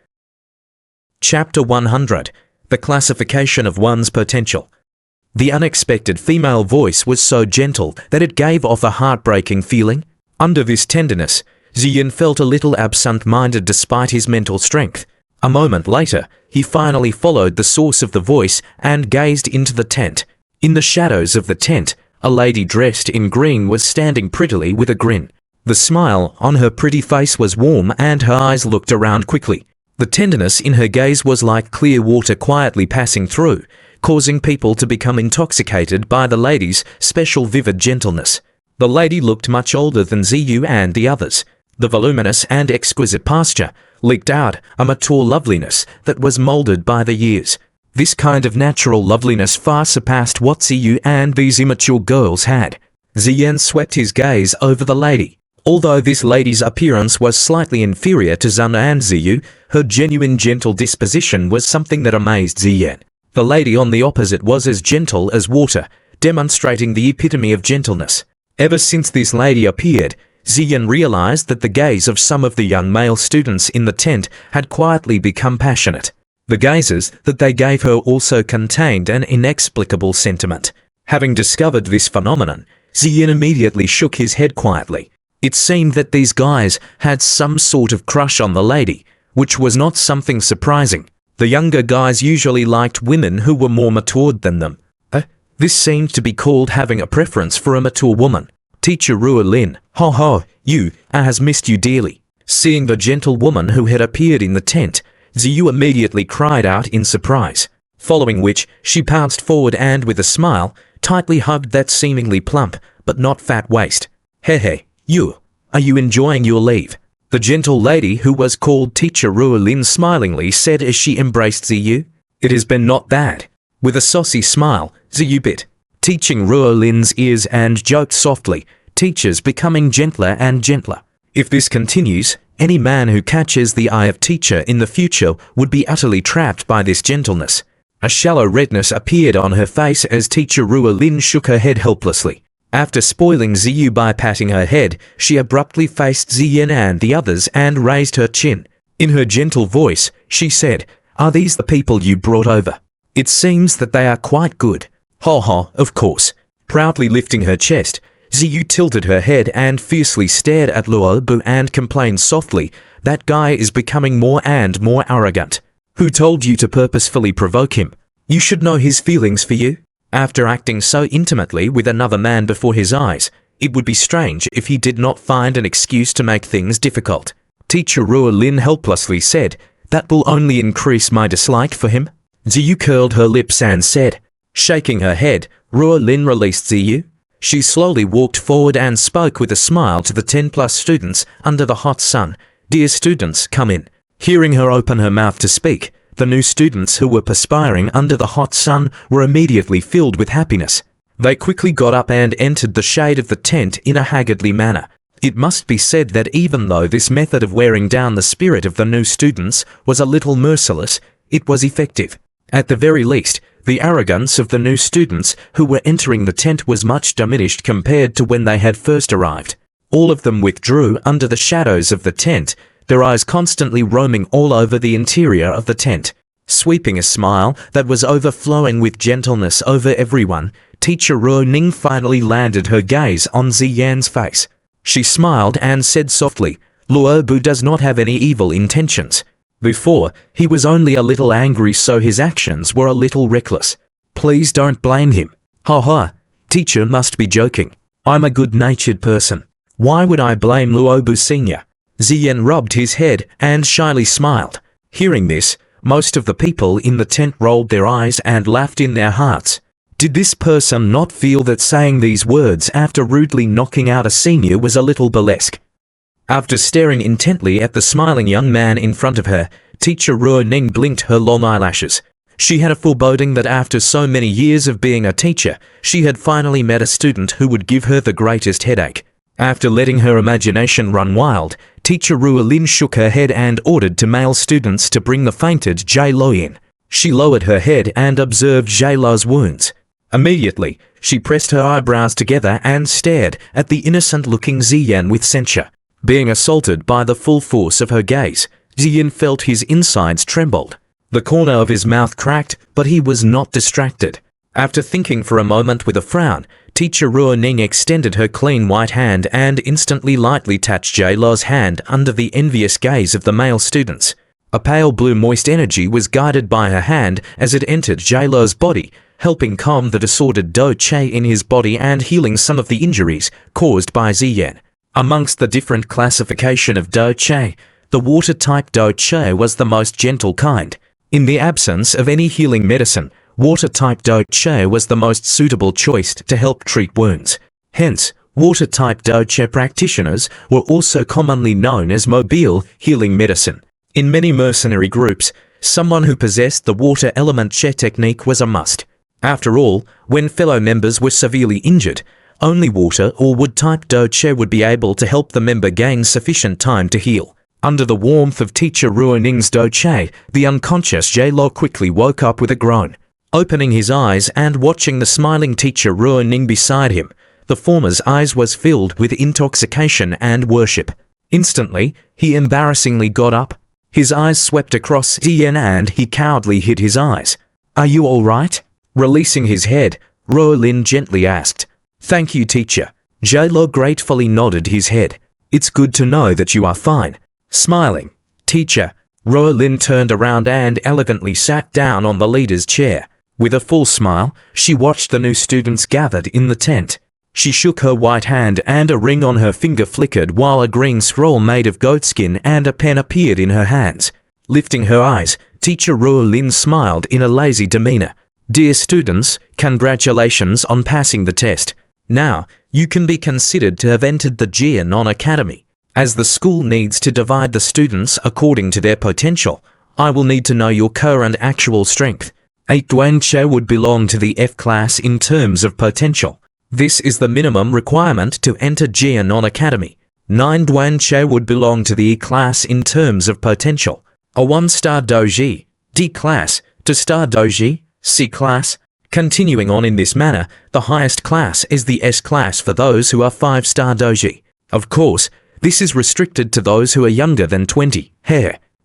Chapter 100. The Classification of One's Potential. The unexpected female voice was so gentle that it gave off a heartbreaking feeling. Under this tenderness, Ziyan felt a little absent-minded despite his mental strength. A moment later, he finally followed the source of the voice and gazed into the tent. In the shadows of the tent, a lady dressed in green was standing prettily with a grin. The smile on her pretty face was warm and her eyes looked around quickly. The tenderness in her gaze was like clear water quietly passing through, causing people to become intoxicated by the lady's special vivid gentleness. The lady looked much older than Ziyu and the others. The voluminous and exquisite posture leaked out a mature loveliness that was molded by the years. This kind of natural loveliness far surpassed what Ziyu and these immature girls had. Ziyan swept his gaze over the lady. Although this lady's appearance was slightly inferior to Zana and Ziyu, her genuine gentle disposition was something that amazed Ziyan. The lady on the opposite was as gentle as water, demonstrating the epitome of gentleness. Ever since this lady appeared, Ziyan realized that the gaze of some of the young male students in the tent had quietly become passionate. The gazes that they gave her also contained an inexplicable sentiment. Having discovered this phenomenon, Ziyan immediately shook his head quietly. It seemed that these guys had some sort of crush on the lady, which was not something surprising. The younger guys usually liked women who were more matured than them. This seemed to be called having a preference for a mature woman. Teacher Ruo Lin, ho ho, you, I has missed you dearly. Seeing the gentle woman who had appeared in the tent, Ziyu immediately cried out in surprise, following which she pounced forward and with a smile, tightly hugged that seemingly plump but not fat waist. "Hey, you, are you enjoying your leave?" The gentle lady who was called Teacher Ruolin smilingly said as she embraced Ziyu. It has been not bad. With a saucy smile, Ziyu bit teaching Ruolin's ears and joked softly, teachers becoming gentler and gentler. If this continues, any man who catches the eye of teacher in the future would be utterly trapped by this gentleness. A shallow redness appeared on her face as Teacher Ruolin shook her head helplessly. After spoiling Ziyu by patting her head, she abruptly faced Ziyan and the others and raised her chin. In her gentle voice, she said, "Are these the people you brought over? It seems that they are quite good." "Ha ha, of course." Proudly lifting her chest, Ziyu tilted her head and fiercely stared at Luo Bu and complained softly, "That guy is becoming more and more arrogant. Who told you to purposefully provoke him? You should know his feelings for you. After acting so intimately with another man before his eyes, it would be strange if he did not find an excuse to make things difficult." Teacher Ruolin helplessly said, "That will only increase my dislike for him." Ziyu curled her lips and said, shaking her head, Ruolin released Ziyu. She slowly walked forward and spoke with a smile to the 10+ students under the hot sun. "Dear students, come in." Hearing her open her mouth to speak, the new students who were perspiring under the hot sun were immediately filled with happiness. They quickly got up and entered the shade of the tent in a haggardly manner. It must be said that even though this method of wearing down the spirit of the new students was a little merciless, it was effective. At the very least, the arrogance of the new students who were entering the tent was much diminished compared to when they had first arrived. All of them withdrew under the shadows of the tent, their eyes constantly roaming all over the interior of the tent. Sweeping a smile that was overflowing with gentleness over everyone, Teacher Ruoning finally landed her gaze on Ziyan's face. She smiled and said softly, "Luo Bu does not have any evil intentions. Before, he was only a little angry, so his actions were a little reckless. Please don't blame him." "Ha ha, teacher must be joking. I'm a good-natured person. Why would I blame Luo Bu Sr.?" Ziyan rubbed his head and shyly smiled. Hearing this, most of the people in the tent rolled their eyes and laughed in their hearts. Did this person not feel that saying these words after rudely knocking out a senior was a little burlesque? After staring intently at the smiling young man in front of her, Teacher Ruoning blinked her long eyelashes. She had a foreboding that after so many years of being a teacher, she had finally met a student who would give her the greatest headache. After letting her imagination run wild, Teacher Ruolin shook her head and ordered to male students to bring the fainted J-Lo in. She lowered her head and observed J-Lo's wounds. Immediately, she pressed her eyebrows together and stared at the innocent-looking Ziyan with censure. Being assaulted by the full force of her gaze, Ziyan felt his insides trembled. The corner of his mouth cracked, but he was not distracted. After thinking for a moment with a frown, Teacher Ruoning extended her clean white hand and instantly lightly touched J-Lo's hand under the envious gaze of the male students. A pale blue moist energy was guided by her hand as it entered J-Lo's body, helping calm the disordered Do Che in his body and healing some of the injuries caused by Ziyan. Amongst the different classification of Do Che, the water-type Do Che was the most gentle kind. In the absence of any healing medicine, water-type Do Che was the most suitable choice to help treat wounds. Hence, water-type Do Che practitioners were also commonly known as mobile healing medicine. In many mercenary groups, someone who possessed the water element Che technique was a must. After all, when fellow members were severely injured, only water or wood-type Do Che would be able to help the member gain sufficient time to heal. Under the warmth of Teacher Ruoning's Do Che, the unconscious J-Lo quickly woke up with a groan. Opening his eyes and watching the smiling Teacher Ruoning beside him, the former's eyes was filled with intoxication and worship. Instantly, he embarrassingly got up. His eyes swept across Ziyan and he cowardly hid his eyes. "Are you all right?" Releasing his head, Ruolin gently asked. "Thank you, teacher." J-Lo gratefully nodded his head. "It's good to know that you are fine." Smiling, "Teacher." Ruolin turned around and elegantly sat down on the leader's chair. With a full smile, she watched the new students gathered in the tent. She shook her white hand and a ring on her finger flickered while a green scroll made of goatskin and a pen appeared in her hands. Lifting her eyes, Teacher Ruolin smiled in a lazy demeanor. "Dear students, congratulations on passing the test. Now, you can be considered to have entered the Jianon Academy." As the school needs to divide the students according to their potential, I will need to know your current actual strength. 8 Duanche would belong to the F class in terms of potential. This is the minimum requirement to enter Xue Ni Academy. 9 Duanche would belong to the E class in terms of potential. A 1-star doji, D class, 2-star doji, C class. Continuing on in this manner, the highest class is the S class for those who are 5-star doji. Of course, this is restricted to those who are younger than 20.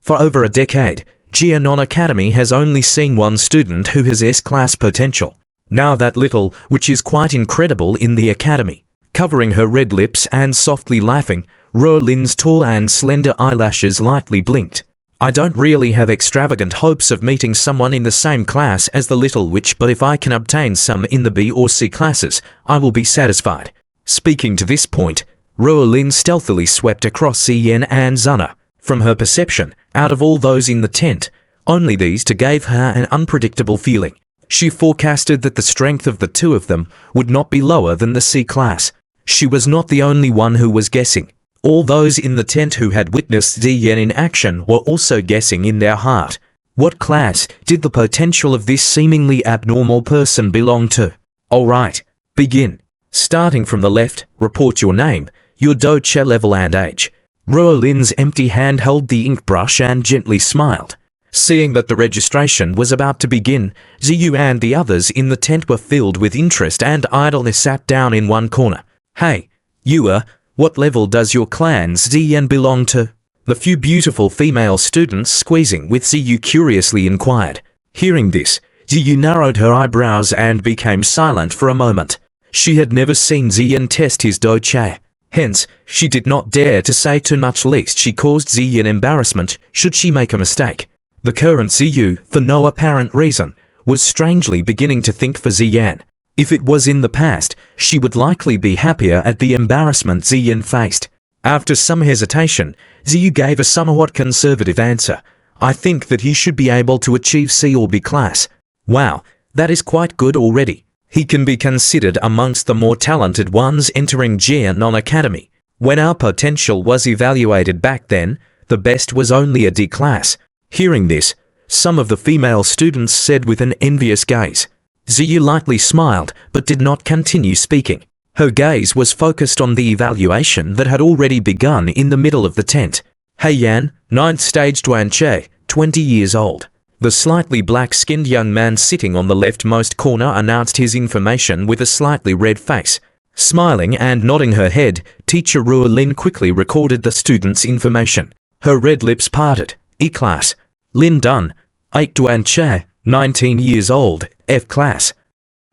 For over a decade, Xue Ni Academy has only seen one student who has S-class potential. Now that little, which is quite incredible in the academy. Covering her red lips and softly laughing, Ruo Lin's tall and slender eyelashes lightly blinked. I don't really have extravagant hopes of meeting someone in the same class as the little witch, but if I can obtain some in the B or C classes, I will be satisfied. Speaking to this point, Ruo Lin stealthily swept across Xue and Zana. From her perception, out of all those in the tent, only these two gave her an unpredictable feeling. She forecasted that the strength of the two of them would not be lower than the C class. She was not the only one who was guessing. All those in the tent who had witnessed Xue in action were also guessing in their heart. What class did the potential of this seemingly abnormal person belong to? All right, begin. Starting from the left, report your name, your doche level and age. Ruo Lin's empty hand held the ink brush and gently smiled. Seeing that the registration was about to begin, Ziyu and the others in the tent were filled with interest and idleness sat down in one corner. Hey, Yue, what level does your clan's Xue belong to? The few beautiful female students squeezing with Ziyu curiously inquired. Hearing this, Ziyu narrowed her eyebrows and became silent for a moment. She had never seen Xue test his doche. Hence, she did not dare to say too much lest she caused Xue embarrassment should she make a mistake. The current Ziyu, for no apparent reason, was strangely beginning to think for Xue. If it was in the past, she would likely be happier at the embarrassment Xue faced. After some hesitation, Ziyu gave a somewhat conservative answer. I think that he should be able to achieve C or B class. Wow, that is quite good already. He can be considered amongst the more talented ones entering Xue Ni Academy. When our potential was evaluated back then, the best was only a D class. Hearing this, some of the female students said with an envious gaze. Ziyu lightly smiled, but did not continue speaking. Her gaze was focused on the evaluation that had already begun in the middle of the tent. Hey Yan, 9th stage Duanche, 20 years old. The slightly black-skinned young man sitting on the leftmost corner announced his information with a slightly red face. Smiling and nodding her head, teacher Ruo Lin quickly recorded the student's information. Her red lips parted. E-class. Lin Dun, 8 Duanche, 19 years old, F class.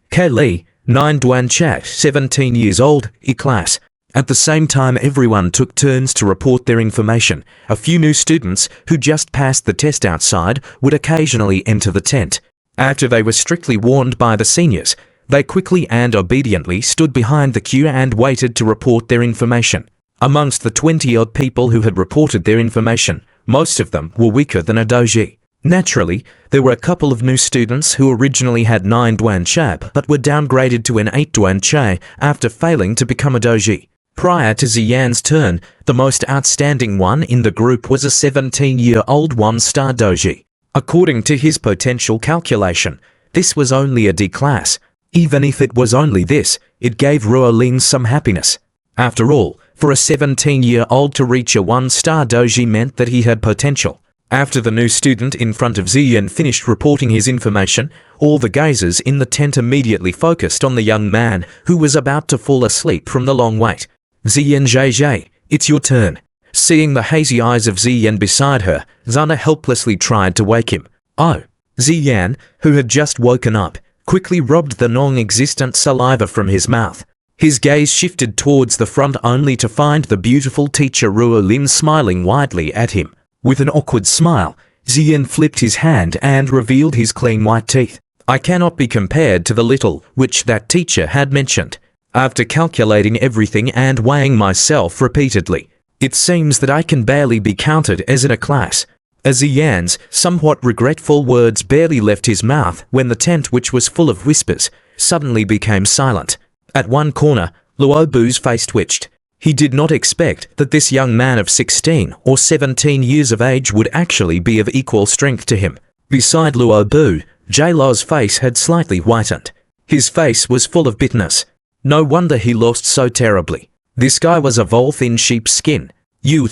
Ke Li, 9 Duanche, 17 years old, E class. At the same time, everyone took turns to report their information. A few new students who just passed the test outside would occasionally enter the tent. After they were strictly warned by the seniors, they quickly and obediently stood behind the queue and waited to report their information. Amongst the 20-odd people who had reported their information, most of them were weaker than a doji. Naturally, there were a couple of new students who originally had 9 Duanche but were downgraded to an 8 Duanche after failing to become a doji. Prior to Ziyan's turn, the most outstanding one in the group was a 17-year-old 1-star doji. According to his potential calculation, this was only a D class. Even if it was only this, it gave Ruo Lin some happiness. After all, for a 17-year-old to reach a 1-star doji meant that he had potential. After the new student in front of Ziyan finished reporting his information, all the gazers in the tent immediately focused on the young man who was about to fall asleep from the long wait. Ziyan Zhe, it's your turn. Seeing the hazy eyes of Ziyan beside her, Zana helplessly tried to wake him. Oh. Ziyan, who had just woken up, quickly rubbed the non-existent saliva from his mouth. His gaze shifted towards the front only to find the beautiful teacher Ruo Lin smiling widely at him. With an awkward smile, Ziyan flipped his hand and revealed his clean white teeth. I cannot be compared to the little which that teacher had mentioned. After calculating everything and weighing myself repeatedly, it seems that I can barely be counted as in a class. As Ziyan's somewhat regretful words barely left his mouth when the tent, which was full of whispers, suddenly became silent. At one corner, Luobu's face twitched. He did not expect that this young man of 16 or 17 years of age would actually be of equal strength to him. Beside Luo Bu, J-Lo's face had slightly whitened. His face was full of bitterness. No wonder he lost so terribly. This guy was a wolf in sheep's skin. You,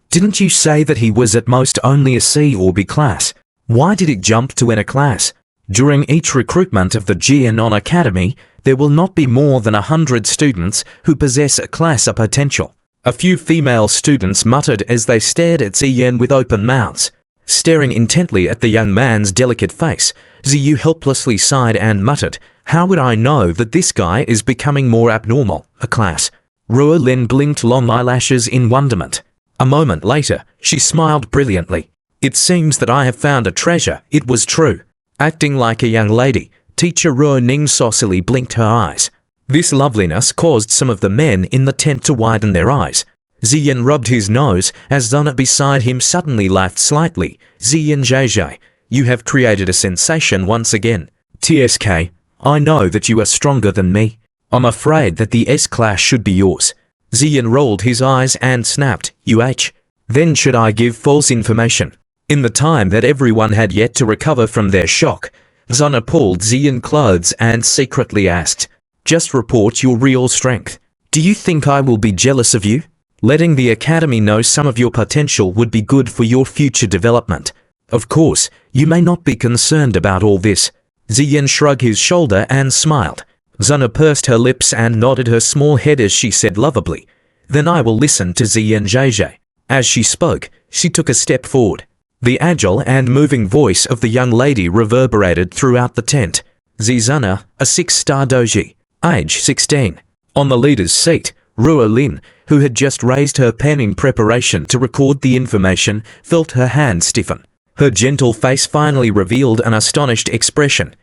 didn't you say that he was at most only a C or B class? Why did it jump to N class? During each recruitment of the Jianon Academy, there will not be more than 100 students who possess a class A potential. A few female students muttered as they stared at Ziyan with open mouths. Staring intently at the young man's delicate face, Ziyu helplessly sighed and muttered, "How would I know that this guy is becoming more abnormal, a class?" Ruo Lin blinked long eyelashes in wonderment. A moment later, she smiled brilliantly. "It seems that I have found a treasure, it was true." Acting like a young lady, teacher Ruo Ning saucily blinked her eyes. This loveliness caused some of the men in the tent to widen their eyes. Ziyan rubbed his nose as Zana beside him suddenly laughed slightly. "Ziyan Zheizhe, you have created a sensation once again. TSK, I know that you are stronger than me. I'm afraid that the S-class should be yours." Ziyan rolled his eyes and snapped, Then should I give false information? In the time that everyone had yet to recover from their shock, Zana pulled Ziyan clothes and secretly asked, "Just report your real strength. Do you think I will be jealous of you? Letting the academy know some of your potential would be good for your future development. Of course, you may not be concerned about all this." Ziyan shrugged his shoulder and smiled. Zana pursed her lips and nodded her small head as she said lovably, "Then I will listen to Ziyan Zheizhe." As she spoke, she took a step forward. The agile and moving voice of the young lady reverberated throughout the tent. Zizana, a 6-star doji, age 16. On the leader's seat, Ruo Lin, who had just raised her pen in preparation to record the information, felt her hand stiffen. Her gentle face finally revealed an astonished expression.